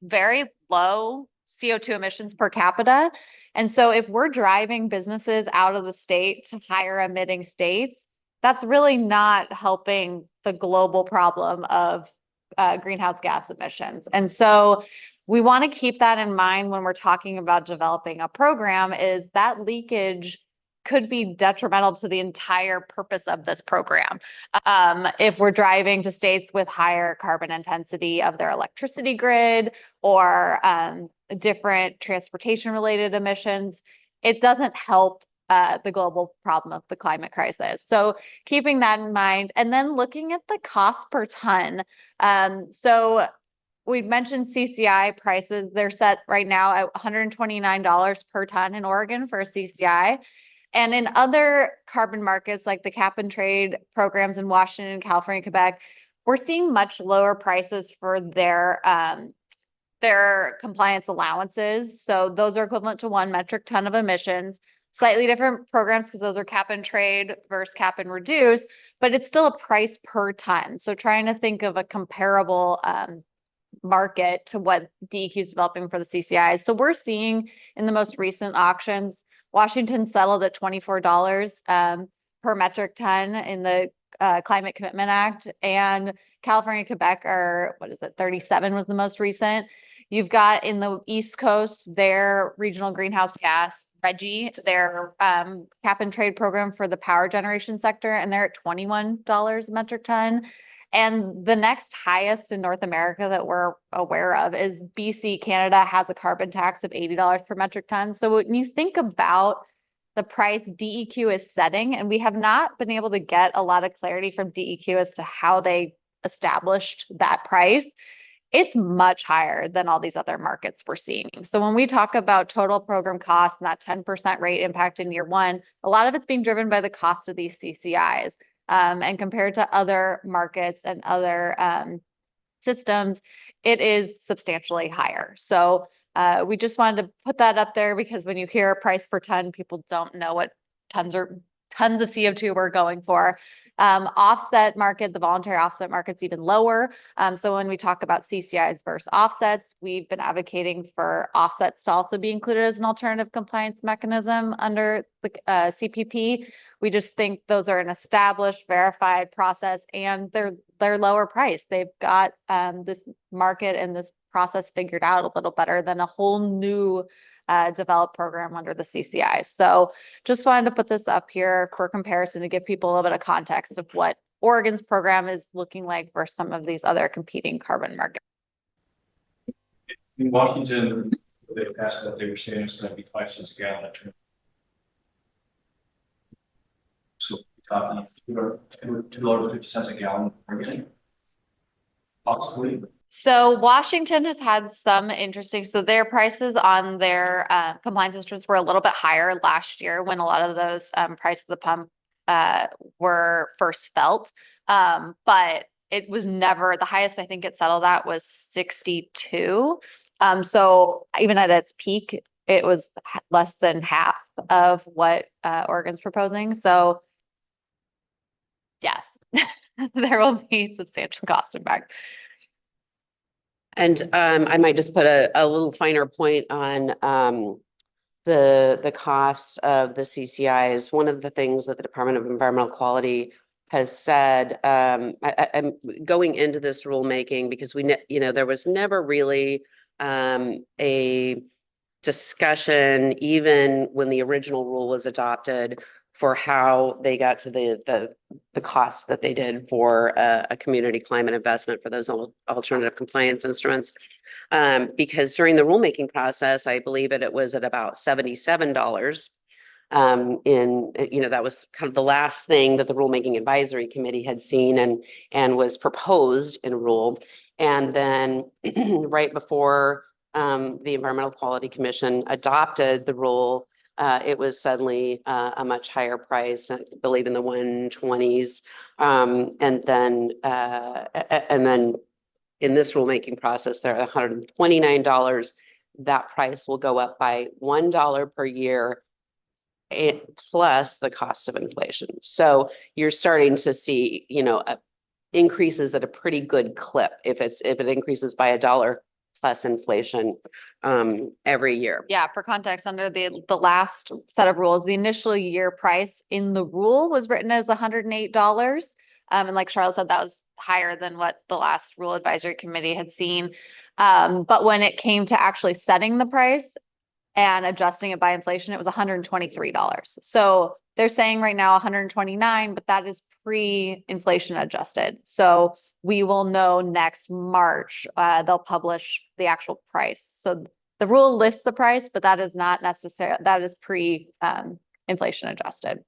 very low CO2 emissions per capita. And so if we're driving businesses out of the state to higher emitting states, that's really not helping the global problem of greenhouse gas emissions. And so we want to keep that in mind when we're talking about developing a program, is that leakage could be detrimental to the entire purpose of this program. If we're driving to states with higher carbon intensity of their electricity grid or different transportation related emissions, it doesn't help the global problem of the climate crisis. So keeping that in mind, and then looking at the cost per ton. So we've mentioned CCI prices. They're set right now at $129 per ton in Oregon for a CCI. And in other carbon markets, like the cap and trade programs in Washington, California, Quebec, we're seeing much lower prices for their compliance allowances. So those are equivalent to 1 metric ton of emissions. Slightly different programs because those are cap and trade versus cap and reduce, but it's still a price per ton. So trying to think of a comparable market to what DEQ is developing for the CCIs. So we're seeing in the most recent auctions, Washington settled at $24 per metric ton in the Climate Commitment Act, and California, Quebec are, 37 was the most recent. You've got in the East Coast, their regional greenhouse gas, RGGI, their cap and trade program for the power generation sector, and they're at $21 a metric ton. And the next highest in North America that we're aware of is BC. Canada has a carbon tax of $80 per metric ton. So when you think about the price DEQ is setting, and we have not been able to get a lot of clarity from DEQ as to how they established that price, it's much higher than all these other markets we're seeing. So when we talk about total program cost and that 10% rate impact in year one, a lot of it's being driven by the cost of these CCIs. And compared to other markets and other systems, it is substantially higher. So we just wanted to put that up there because when you hear a price per ton, people don't know what tons of CO2 we're going for. Offset market, the voluntary offset market's even lower. So when we talk about CCIs versus offsets, we've been advocating for offsets to also be included as an alternative compliance mechanism under the CPP. We just think those are an established, verified process, and they're lower price. They've got this market and this process figured out a little better than a whole new developed program under the CCI. So just wanted to put this up here for comparison to give people a little bit of context of what Oregon's program is looking like for some of these other competing carbon markets. In Washington, they passed that they were saying it's going to be 5 cents a gallon. So we're talking $2.50 a gallon again, possibly. So Washington has had some interesting, so their prices on their compliance instruments were a little bit higher last year when a lot of those prices of the pump were first felt. But it was never, the highest I think it settled at was 62. So even at its peak, it was less than half of what Oregon's proposing. So yes, there will be substantial cost impact. And I might just put a little finer point on the cost of the CCIs. One of the things that the Department of Environmental Quality has said, I'm going into this rulemaking because there was never really a discussion, even when the original rule was adopted, for how they got to the costs that they did for a community climate investment for those alternative compliance instruments. Because during the rulemaking process, I believe it was at about $77. That was kind of the last thing that the Rulemaking Advisory Committee had seen and was proposed in rule. And then right before the Environmental Quality Commission adopted the rule, it was suddenly a much higher price, I believe in the 120s. And then in this rulemaking process, they're at $129. That price will go up by $1 per year, plus the cost of inflation. So you're starting to see, increases at a pretty good clip if it increases by $1 plus inflation every year. Yeah, for context, under the last set of rules, the initial year price in the rule was written as $108. And like Sharla said, that was higher than what the last rule advisory committee had seen. But when it came to actually setting the price and adjusting it by inflation, it was $123. So they're saying right now 129, but that is pre-inflation adjusted. So we will know next March. They'll publish the actual price. So the rule lists the price, but that is not necessary. That is pre-inflation adjusted.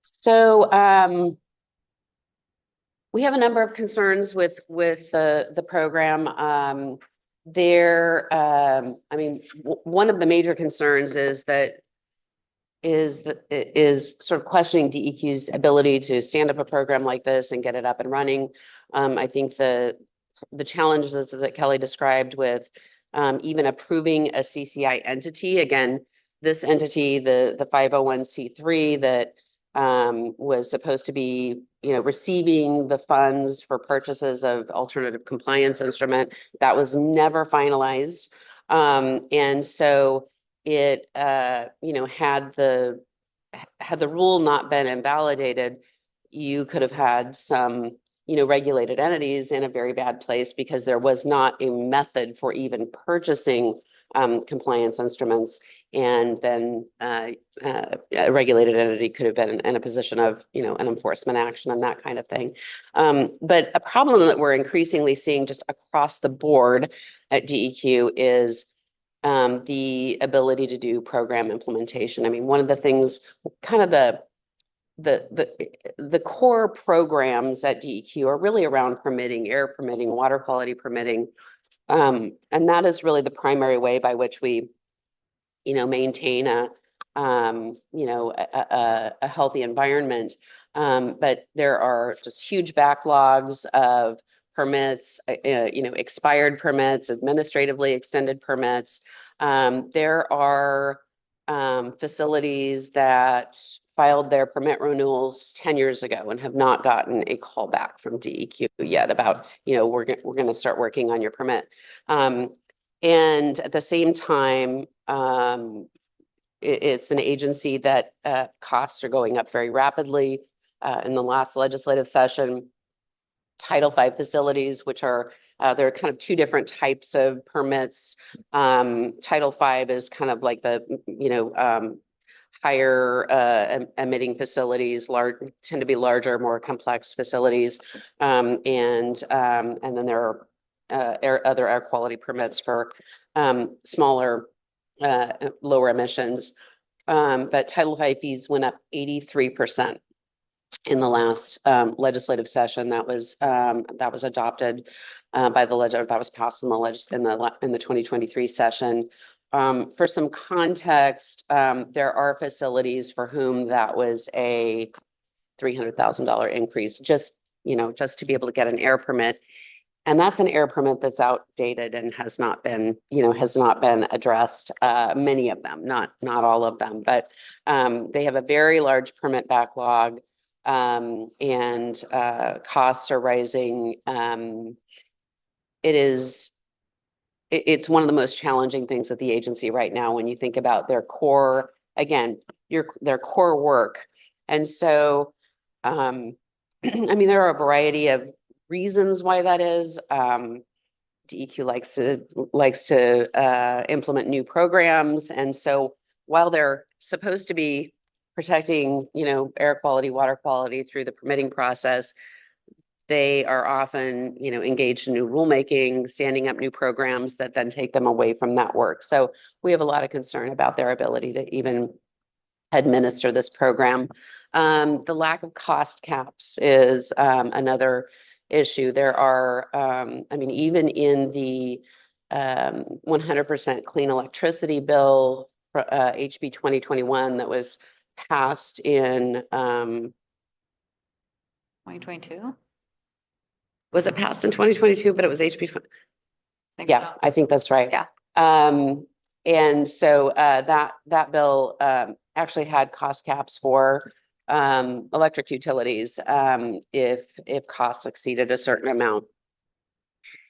So we have a number of concerns with the program. I mean, one of the major concerns is sort of questioning DEQ's ability to stand up a program like this and get it up and running. I think the challenges that Kellye described with even approving a CCI entity. Again, this entity, the 501c3 that was supposed to be, receiving the funds for purchases of alternative compliance instrument, that was never finalized. And so it, had the rule not been invalidated, you could have had some, regulated entities in a very bad place because there was not a method for even purchasing compliance instruments, and then a regulated entity could have been in a position of, an enforcement action and that kind of thing. But a problem that we're increasingly seeing just across the board at DEQ is the ability to do program implementation. I mean, one of the things, kind of the core programs at DEQ are really around permitting, air permitting, water quality permitting. And that is really the primary way by which we, maintain a healthy environment. But there are just huge backlogs of permits, expired permits, administratively extended permits. There are facilities that filed their permit renewals 10 years ago and have not gotten a call back from DEQ yet about, we're going to start working on your permit. And at the same time, it's an agency that costs are going up very rapidly. In the last legislative session, Title V facilities, which are, there are kind of two different types of permits. Title V is kind of like the, higher emitting facilities, tend to be larger, more complex facilities. And then there are other air quality permits for smaller, lower emissions. But Title V fees went up 83% in the last legislative session. That was adopted by the legislature, that was passed in the 2023 session. For some context, there are facilities for whom that was a $300,000 increase, just to be able to get an air permit. And that's an air permit that's outdated and has not been addressed. Many of them, not all of them, but they have a very large permit backlog, and costs are rising. It's one of the most challenging things at the agency right now when you think about their core, again, their core work. And so, I mean, there are a variety of reasons why that is. DEQ likes to implement new programs. And so while they're supposed to be protecting, air quality, water quality through the permitting process, they are often, engaged in new rulemaking, standing up new programs that then take them away from that work. So we have a lot of concern about their ability to even administer this program. The lack of cost caps is another issue. There are, I mean, even in the 100% clean electricity bill, HB 2021, that was passed in 2022. Was it passed in 2022? But it was HB. Yeah, so. I think that's right. Yeah. And so that bill actually had cost caps for electric utilities if costs exceeded a certain amount.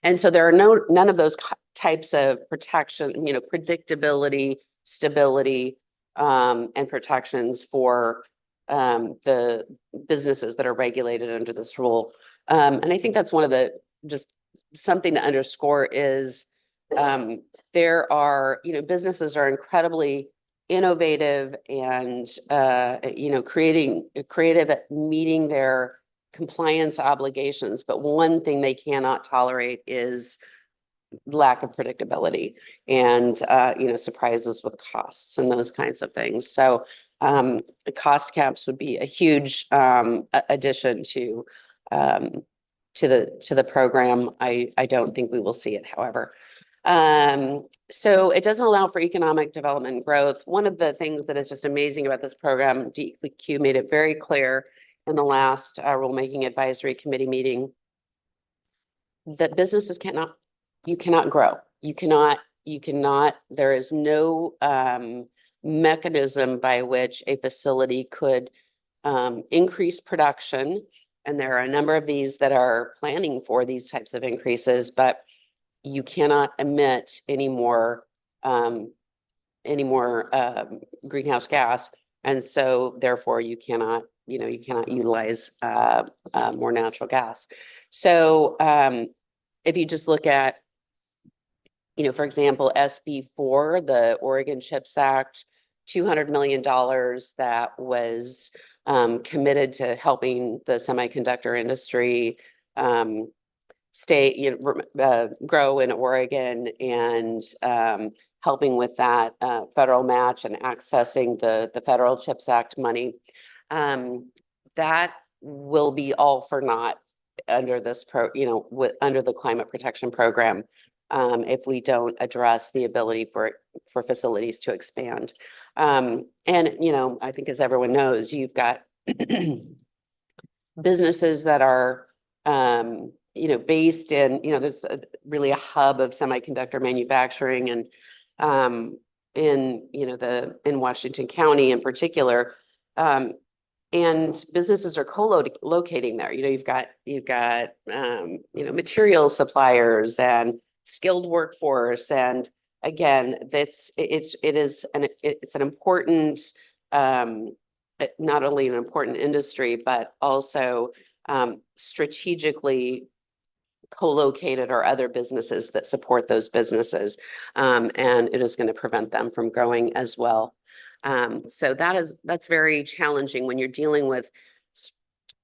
And so there are none of those types of protection, you know, predictability, stability, and protections for the businesses that are regulated under this rule. And I think that's one of the, just something to underscore is there are, you know, businesses are incredibly innovative and, you know, creative at meeting their compliance obligations. But one thing they cannot tolerate is lack of predictability and, you know, surprises with costs and those kinds of things. So the cost caps would be a huge addition to the program. I don't think we will see it, however. So it doesn't allow for economic development and growth. One of the things that is just amazing about this program, DEQ made it very clear in the last rulemaking advisory committee meeting that businesses you cannot grow. You cannot, there is no mechanism by which a facility could increase production. And there are a number of these that are planning for these types of increases, but you cannot emit any more greenhouse gas. And so therefore you cannot utilize more natural gas. So if you just look at, you know, for example, SB4, the Oregon CHIPS Act, $200 million that was committed to helping the semiconductor industry grow in Oregon and helping with that federal match and accessing the federal CHIPS Act money. That will be all for naught under this under the climate protection program if we don't address the ability for facilities to expand. And, you know, I think as everyone knows, you've got businesses that are, you know, based in, you know, there's really a hub of semiconductor manufacturing and in Washington County in particular. And businesses are co-locating there. You know, you've got you know, material suppliers and skilled workforce. And again, it's an important, not only an important industry, but also strategically co-located or other businesses that support those businesses. And it is going to prevent them from growing as well. So that's very challenging when you're dealing with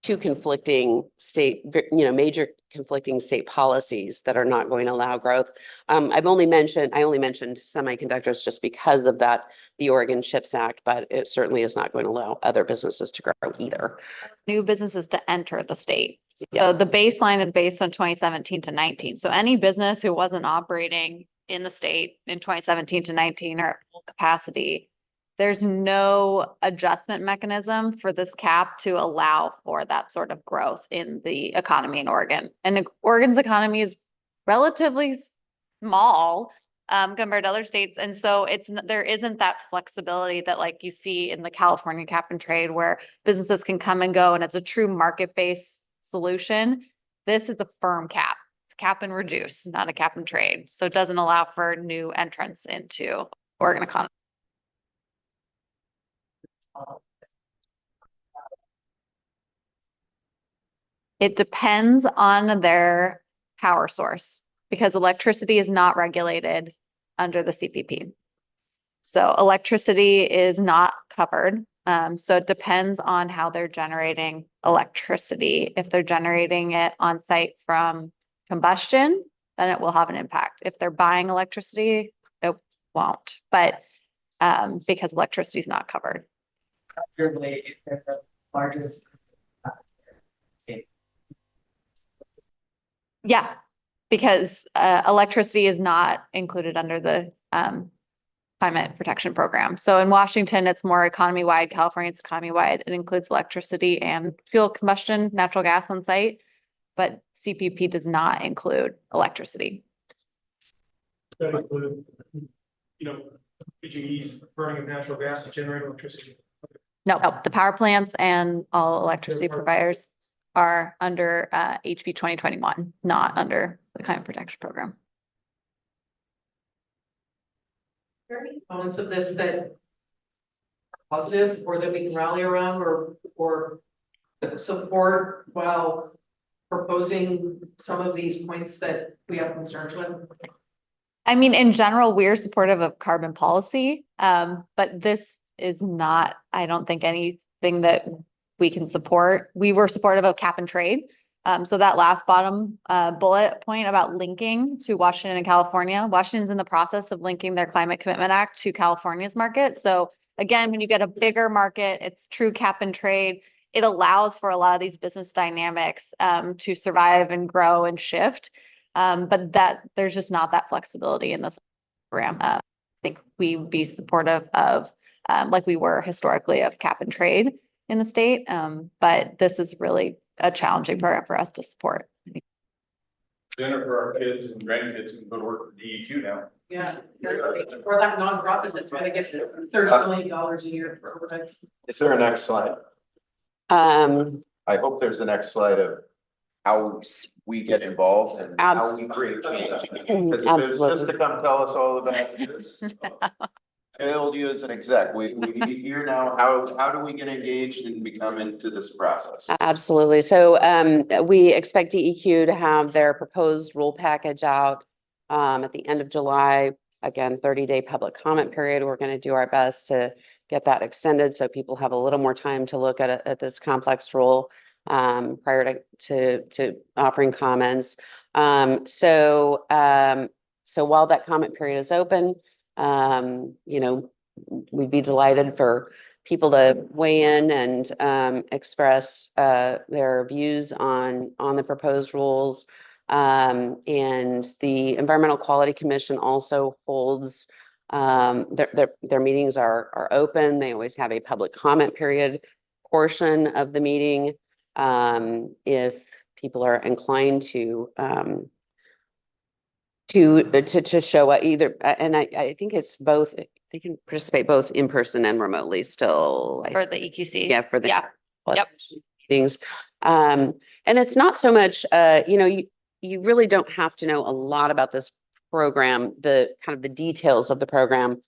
two conflicting state, you know, major conflicting state policies that are not going to allow growth. I only mentioned semiconductors just because of that, the Oregon CHIPS Act, but it certainly is not going to allow other businesses to grow either. New businesses to enter the state. So the baseline is based on 2017 to 19. So any business who wasn't operating in the state in 2017 to 19 or at full capacity, there's no adjustment mechanism for this cap to allow for that sort of growth in the economy in Oregon. And Oregon's economy is relatively small compared to other states. And so there isn't that flexibility that like you see in the California cap and trade where businesses can come and go and it's a true market-based solution. This is a firm cap. It's cap and reduce, not a cap and trade. So it doesn't allow for new entrants into Oregon economy. It depends on their power source because electricity is not regulated under the CPP. So electricity is not covered. So it depends on how they're generating electricity. If they're generating it on site from combustion, then it will have an impact. If they're buying electricity, it won't. But because electricity is not covered. They're the largest. Yeah, because electricity is not included under the climate protection program. So in Washington, it's more economy-wide. California, it's economy-wide. It includes electricity and fuel combustion, natural gas on site, but CPP does not include electricity. That include, you know, PGE's burning of natural gas to generate electricity. No, the power plants and all electricity providers are under HB 2021, not under the climate protection program. Are there any components of this that are positive or that we can rally around or support while proposing some of these points that we have concerns with? I mean, in general, we're supportive of carbon policy, but this is not, I don't think, anything that we can support. We were supportive of cap and trade. So that last bottom bullet point about linking to Washington and California, Washington's in the process of linking their Climate Commitment Act to California's market. So again, when you get a bigger market, it's true cap and trade. It allows for a lot of these business dynamics to survive and grow and shift. But that there's just not that flexibility in this program. I think we'd be supportive of, like we were historically, of cap and trade in the state. But this is really a challenging program for us to support. Dinner for our kids and grandkids can go to work for DEQ now. Yeah, or that nonprofit that's gonna get $30 million a year for overhead. Is there a next slide? I hope there's a next slide of how we get involved and how we create change. Because if it's just to come tell us all about this, failed you as an exec. We need to hear now, how do we get engaged and become into this process? Absolutely. So we expect DEQ to have their proposed rule package out at the end of July. Again, 30-day public comment period. We're going to do our best to get that extended so people have a little more time to look at this complex rule prior to offering comments. So while that comment period is open, you know, we'd be delighted for people to weigh in and express their views on the proposed rules. And the Environmental Quality Commission also holds their meetings are open. They always have a public comment period portion of the meeting. If people are inclined to show up either, and I think it's both, they can participate both in person and remotely still. For the EQC. Yeah, for the Yep. meetings. And it's not so much, you know, you really don't have to know a lot about this program, the kind of the details of the program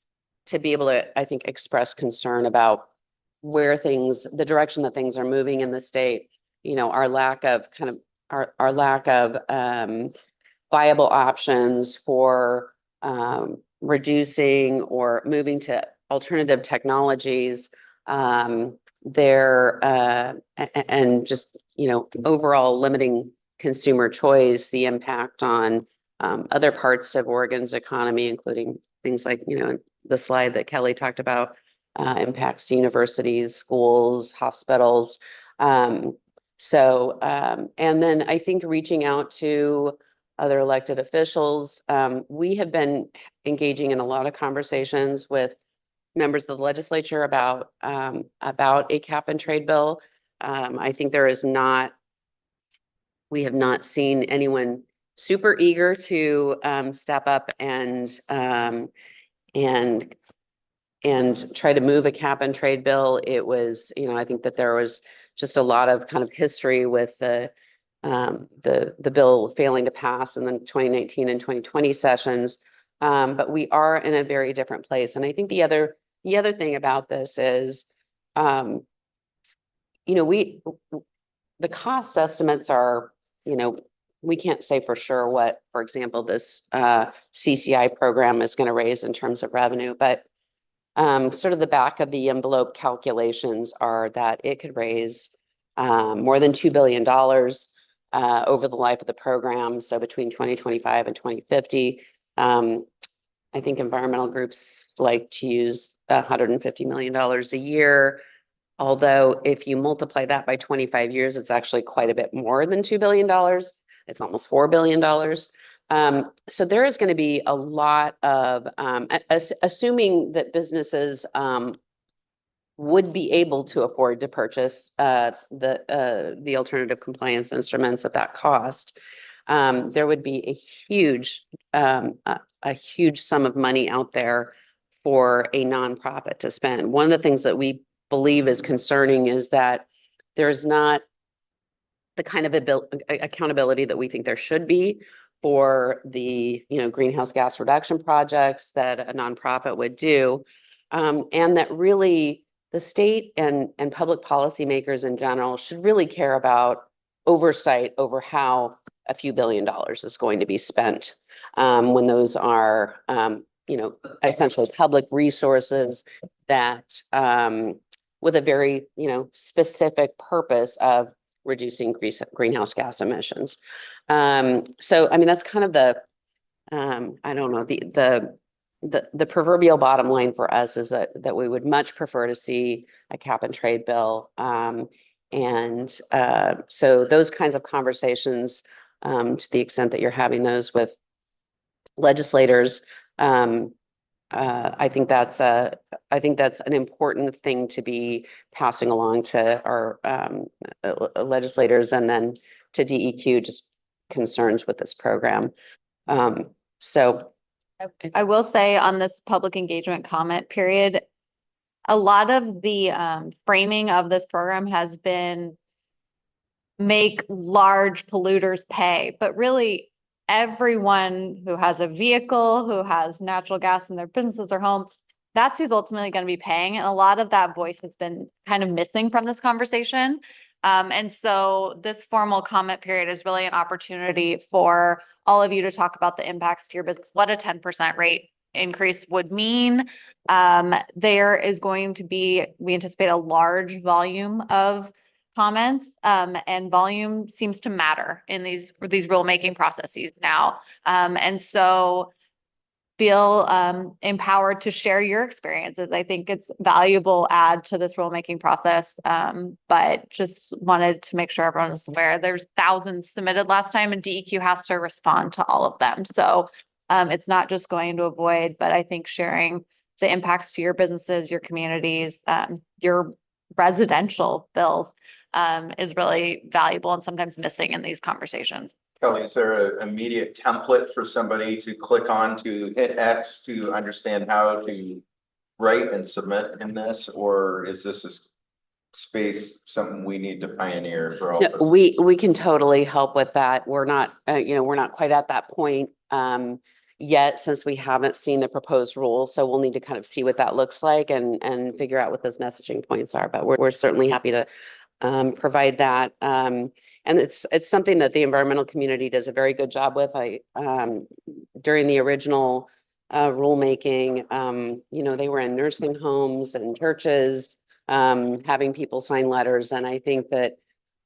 to be able to, I think, express concern about where the direction that things are moving in the state, you know, our lack of viable options for reducing or moving to alternative technologies, and just, you know, overall limiting consumer choice, the impact on other parts of Oregon's economy, including things like, you know, the slide that Kellye talked about, impacts to universities, schools, hospitals. And then I think reaching out to other elected officials, we have been engaging in a lot of conversations with members of the legislature about a cap and trade bill. I think we have not seen anyone super eager to step up and try to move a cap and trade bill. It was, you know, I think that there was just a lot of kind of history with the bill failing to pass in the 2019 and 2020 sessions. But we are in a very different place. And I think the other thing about this is, you know, the cost estimates are, you know, we can't say for sure what, for example, this CCI program is going to raise in terms of revenue, but sort of the back of the envelope calculations are that it could raise more than $2 billion over the life of the program. So between 2025 and 2050, I think environmental groups like to use $150 million a year. Although if you multiply that by 25 years, it's actually quite a bit more than $2 billion. It's almost $4 billion. So there is going to be a lot of, assuming that businesses would be able to afford to purchase the alternative compliance instruments at that cost, there would be a huge sum of money out there for a nonprofit to spend. One of the things that we believe is concerning is that there's not the kind of accountability that we think there should be for the, greenhouse gas reduction projects that a nonprofit would do. And that really the state and public policymakers in general should really care about oversight over how a few $1 billion is going to be spent, when those are, essentially public resources that, with a very, specific purpose of reducing greenhouse gas emissions. So, I mean, that's kind of the, I don't know, the proverbial bottom line for us is that we would much prefer to see a cap and trade bill. So those kinds of conversations, to the extent that you're having those with legislators, I think that's an important thing to be passing along to our legislators and then to DEQ, just concerns with this program. So I will say on this public engagement comment period, a lot of the framing of this program has been make large polluters pay, but really everyone who has a vehicle, who has natural gas in their businesses or home, that's who's ultimately going to be paying. And a lot of that voice has been kind of missing from this conversation. And so this formal comment period is really an opportunity for all of you to talk about the impacts to your business, what a 10% rate increase would mean. There is going to be, we anticipate a large volume of comments, and volume seems to matter in these rulemaking processes now. And so feel empowered to share your experiences. I think it's valuable add to this rulemaking process, but just wanted to make sure everyone is aware. There's thousands submitted last time and DEQ has to respond to all of them. So it's not just going to avoid, but I think sharing the impacts to your businesses, your communities, your residential bills is really valuable and sometimes missing in these conversations. Kellye, is there an immediate template for somebody to click on to hit X to understand how to write and submit in this? Or is this a space something we need to pioneer for all of us? We can totally help with that. We're not, we're not quite at that point yet, since we haven't seen the proposed rule. So we'll need to kind of see what that looks like and figure out what those messaging points are. But we're certainly happy to provide that. And it's something that the environmental community does a very good job with. During the original rulemaking, they were in nursing homes and churches, having people sign letters. And I think that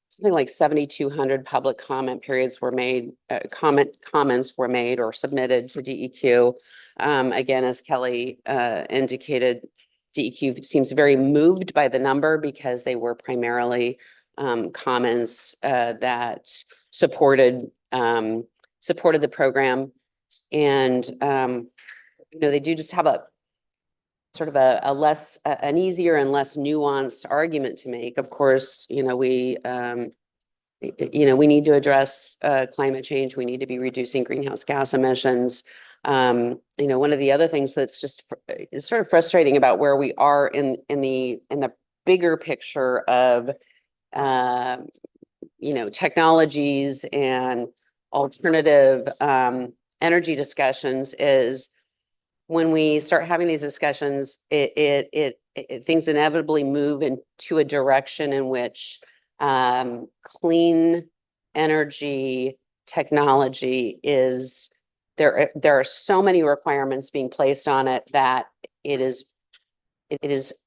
something like 7,200 public comment periods were made, comments were made or submitted to DEQ. Again, as Kellye indicated, DEQ seems very moved by the number because they were primarily comments that supported the program. And they do just have a sort of an easier and less nuanced argument to make. Of course, we need to address climate change. We need to be reducing greenhouse gas emissions. One of the other things that's just sort of frustrating about where we are in the bigger picture of technologies and alternative energy discussions is when we start having these discussions, things inevitably move into a direction in which clean energy technology is there are so many requirements being placed on it that it is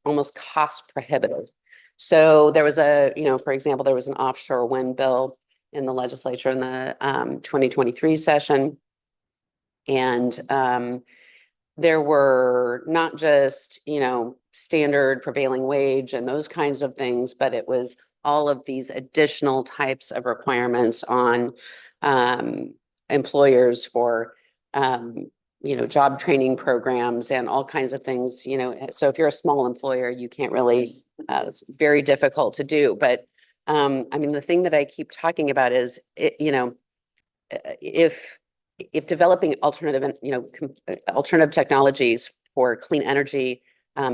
almost cost prohibitive. So there was for example, there was an offshore wind bill in the legislature in the 2023 session. And there were not just, standard prevailing wage and those kinds of things, but it was all of these additional types of requirements on employers for, job training programs and all kinds of things, so if you're a small employer, you can't really, it's very difficult to do. But the thing that I keep talking about is, if developing alternative technologies for clean energy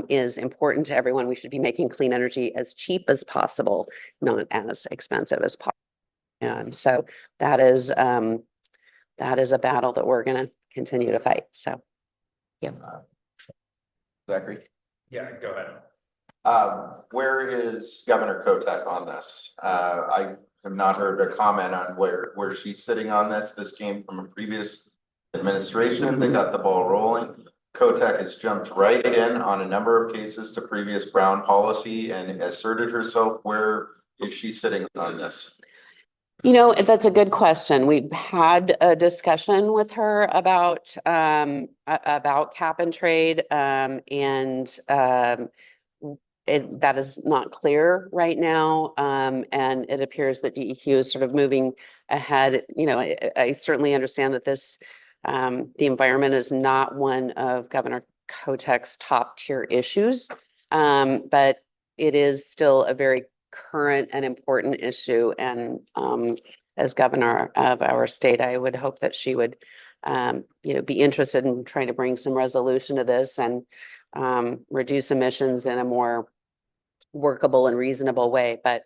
is important to everyone. We should be making clean energy as cheap as possible, not as expensive as possible. And so that is a battle that we're going to continue to fight. So, yeah. Zachary? Yeah, go ahead. Where is Governor Kotek on this? I have not heard a comment on where she's sitting on this. This came from a previous administration. They got the ball rolling. Kotek has jumped right in on a number of cases to previous Brown policy and asserted herself. Where is she sitting on this? You know, that's a good question. We've had a discussion with her about cap and trade, and that is not clear right now. And it appears that DEQ is sort of moving ahead. You know, I certainly understand that this the environment is not one of Governor Kotek's top tier issues, but it is still a very current and important issue. And as governor of our state, I would hope that she would, be interested in trying to bring some resolution to this and reduce emissions in a more workable and reasonable way. But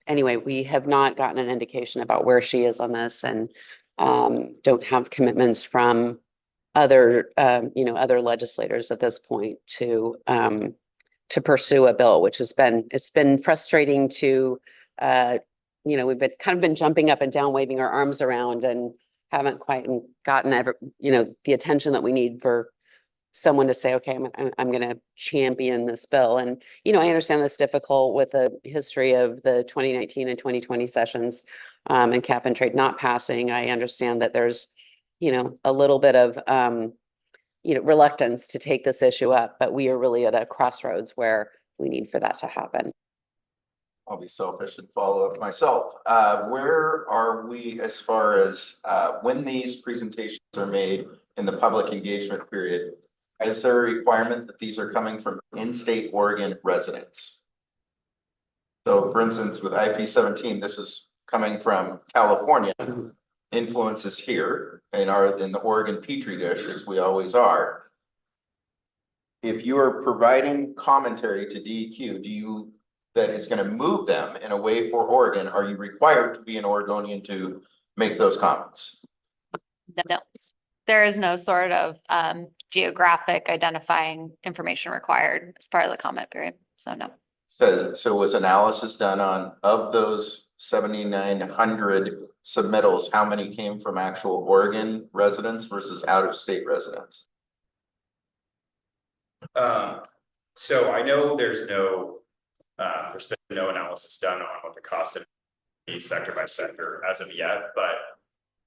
anyway, we have not gotten an indication about where she is on this, and don't have commitments from other legislators at this point to pursue a bill, which it's been frustrating to, we've been jumping up and down, waving our arms around, and haven't quite gotten the attention that we need for someone to say, okay, I'm going to champion this bill. And, I understand that's difficult with the history of the 2019 and 2020 sessions and cap and trade not passing. I understand that there's, a little bit of, reluctance to take this issue up, but we are really at a crossroads where we need for that to happen. I'll be selfish and follow up myself. Where are we as far as when these presentations are made in the public engagement period? Is there a requirement that these are coming from in-state Oregon residents? So for instance, with IP17, this is coming from California. Influences here in the Oregon Petri dish, as we always are. If you are providing commentary to DEQ, that is going to move them in a way for Oregon, are you required to be an Oregonian to make those comments? No, there is no sort of geographic identifying information required as part of the comment period. So no. So was analysis done on, of those 7,900 submittals, how many came from actual Oregon residents versus out-of-state residents? So I know there's been no analysis done on what the cost of the sector by sector as of yet, but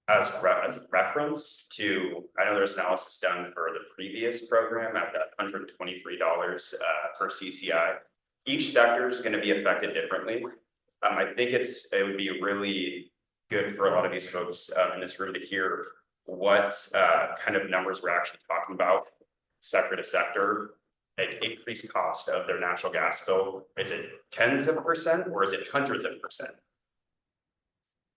as a reference to, I know there's analysis done for the previous program at that $123 per CCI. Each sector is going to be affected differently. I think it would be really good for a lot of these folks in this room to hear what kind of numbers we're actually talking about sector to sector. An increased cost of their natural gas bill. Is it tens of percent or is it hundreds of percent?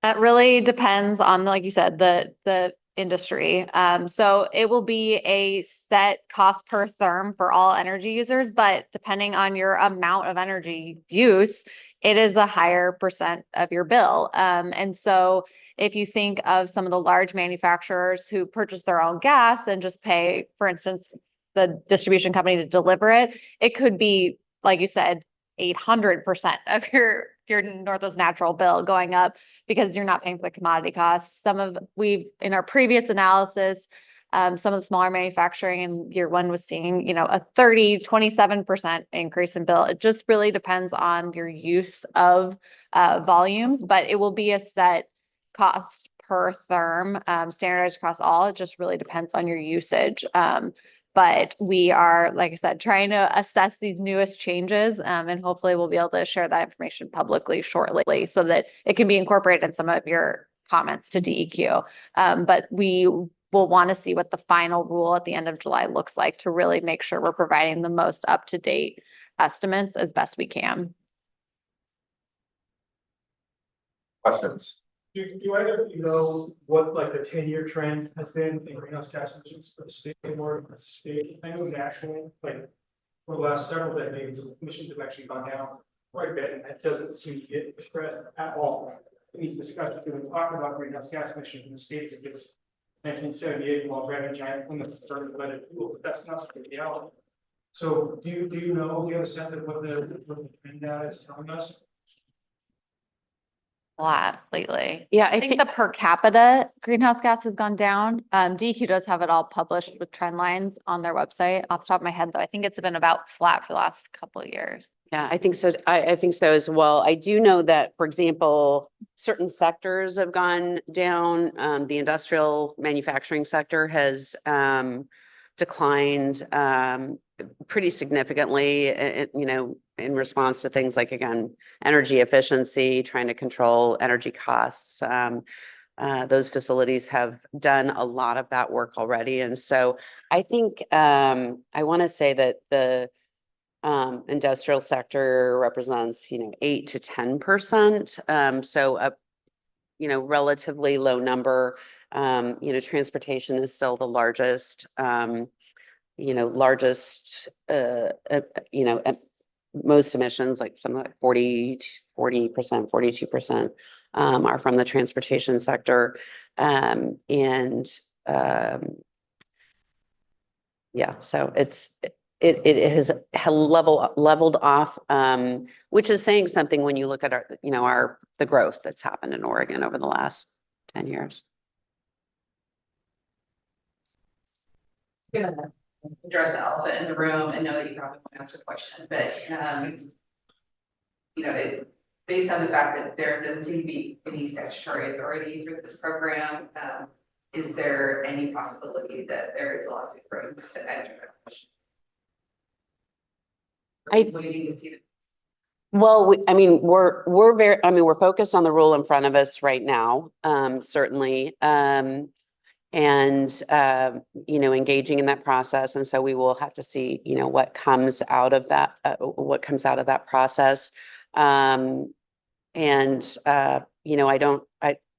That really depends on, like you said, the industry. So it will be a set cost per therm for all energy users, but depending on your amount of energy use, it is a higher percent of your bill. And so if you think of some of the large manufacturers who purchase their own gas and just pay, for instance, the distribution company to deliver it, it could be, like you said, 800% of your Northwest Natural bill going up because you're not paying for the commodity costs. In our previous analysis, some of the smaller manufacturing in year one was seeing, a 27% increase in bill. It just really depends on your use of volumes, but it will be a set cost per therm, standardized across all. It just really depends on your usage. But we are, like I said, trying to assess these newest changes, and hopefully we'll be able to share that information publicly shortly so that it can be incorporated in some of your comments to DEQ. But we will want to see what the final rule at the end of July looks like to really make sure we're providing the most up-to-date estimates as best we can. Questions? Do either of you know what like the 10-year trend has been in greenhouse gas emissions for the state or the state? I know nationally, like for the last several decades, emissions have actually gone down quite a bit, and that doesn't seem to get expressed at all. In these discussions, when we talk about greenhouse gas emissions in the states, it gets 1978 while driving giant Plymouth started to let it cool, but that's not the reality. So do you know, do you have a sense of what the trend data is telling us? Flat lately. Yeah, I think the per capita greenhouse gas has gone down. DEQ does have it all published with trend lines on their website. Off the top of my head, though, I think it's been about flat for the last couple of years. Yeah, I think so. I think so as well. I do know that, for example, certain sectors have gone down. The industrial manufacturing sector has declined pretty significantly, in response to things like, again, energy efficiency, trying to control energy costs. Those facilities have done a lot of that work already. And so I think I want to say that the industrial sector represents, 8 to 10%. So a, relatively low number. Transportation is still the largest, most emissions, like something like 40%, 42%, are from the transportation sector. So it has leveled off, which is saying something when you look at the growth that's happened in Oregon over the last 10 years. Gonna address the elephant in the room and know that you probably won't answer the question, but based on the fact that there doesn't seem to be any statutory authority for this program, is there any possibility that there is a lawsuit brought to answer that question? Waiting to see the Well, we're focused on the rule in front of us right now, certainly, engaging in that process. And so we will have to see, what comes out of that process. I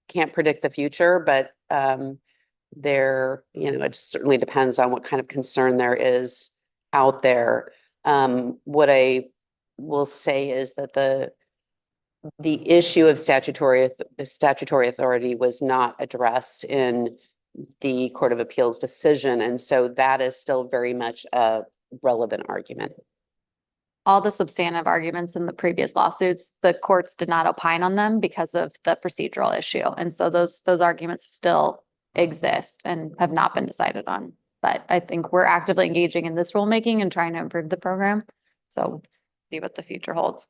can't predict the future, but it certainly depends on what kind of concern there is out there. What I will say is that the issue of statutory authority was not addressed in the Court of Appeals decision, and so that is still very much a relevant argument. All the substantive arguments in the previous lawsuits, the courts did not opine on them because of the procedural issue, and so those arguments still exist and have not been decided on. But I think we're actively engaging in this rulemaking and trying to improve the program. So see what the future holds.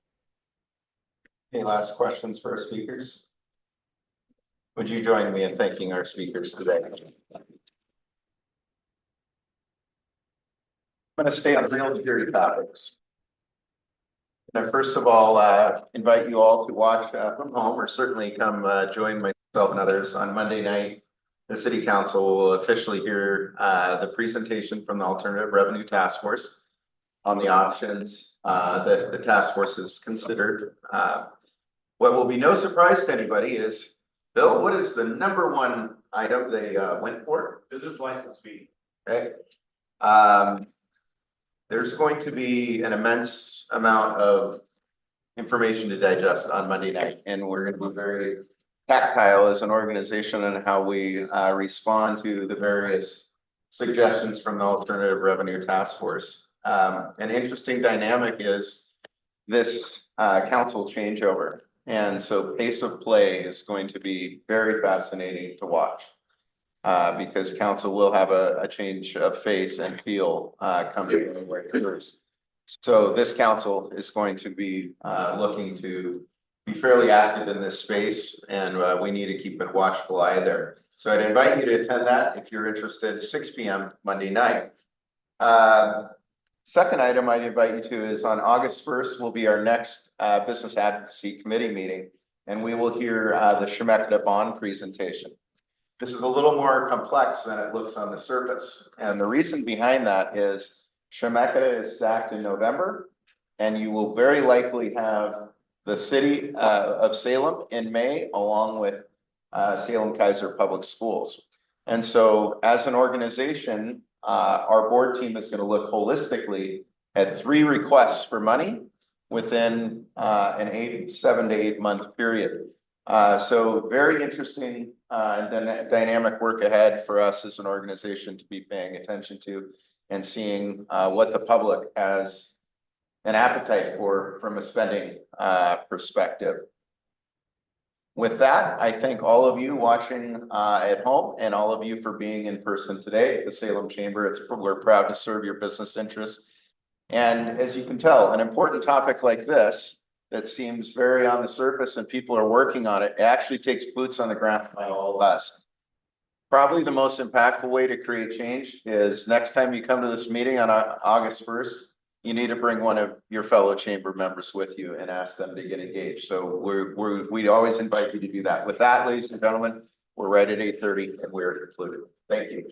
Any last questions for our speakers? Would you join me in thanking our speakers today? I'm going to stay on real security topics. And first of all, invite you all to watch from home, or certainly come join myself and others on Monday night. The City Council will officially hear the presentation from the Alternative Revenue Task Force on the options that the task force has considered. What will be no surprise to anybody is, Bill, what is the #1 item they went for? Business license fee. Okay. There's going to be an immense amount of information to digest on Monday night, and we're going to be very tactile as an organization in how we respond to the various suggestions from the Alternative Revenue Task Force. An interesting dynamic is this council changeover. And so pace of play is going to be very fascinating to watch because council will have a change of face and feel coming January 1st. So this council is going to be looking to be fairly active in this space, and we need to keep a watchful eye there. So I'd invite you to attend that if you're interested, 6 p.m. Monday night. Second item I'd invite you to is on August 1st will be our next Business Advocacy Committee meeting, and we will hear the Chemeketa bond presentation. This is a little more complex than it looks on the surface, and the reason behind that is Chemeketa is stacked in November, and you will very likely have the city of Salem in May, along with Salem Kaiser Public Schools. And so as an organization, our board team is going to look holistically at 3 requests for money within an 7 to 8 month period. So very interesting and dynamic work ahead for us as an organization to be paying attention to and seeing what the public has an appetite for from a spending perspective. With that, I thank all of you watching at home and all of you for being in person today at the Salem Chamber. We're proud to serve your business interests. And as you can tell, an important topic like this that seems very on the surface and people are working on it actually takes boots on the ground by all of us. Probably the most impactful way to create change is next time you come to this meeting on August 1st, you need to bring one of your fellow chamber members with you and ask them to get engaged. So we always invite you to do that. With that, ladies and gentlemen, we're right at 8:30 and we're concluded. Thank you.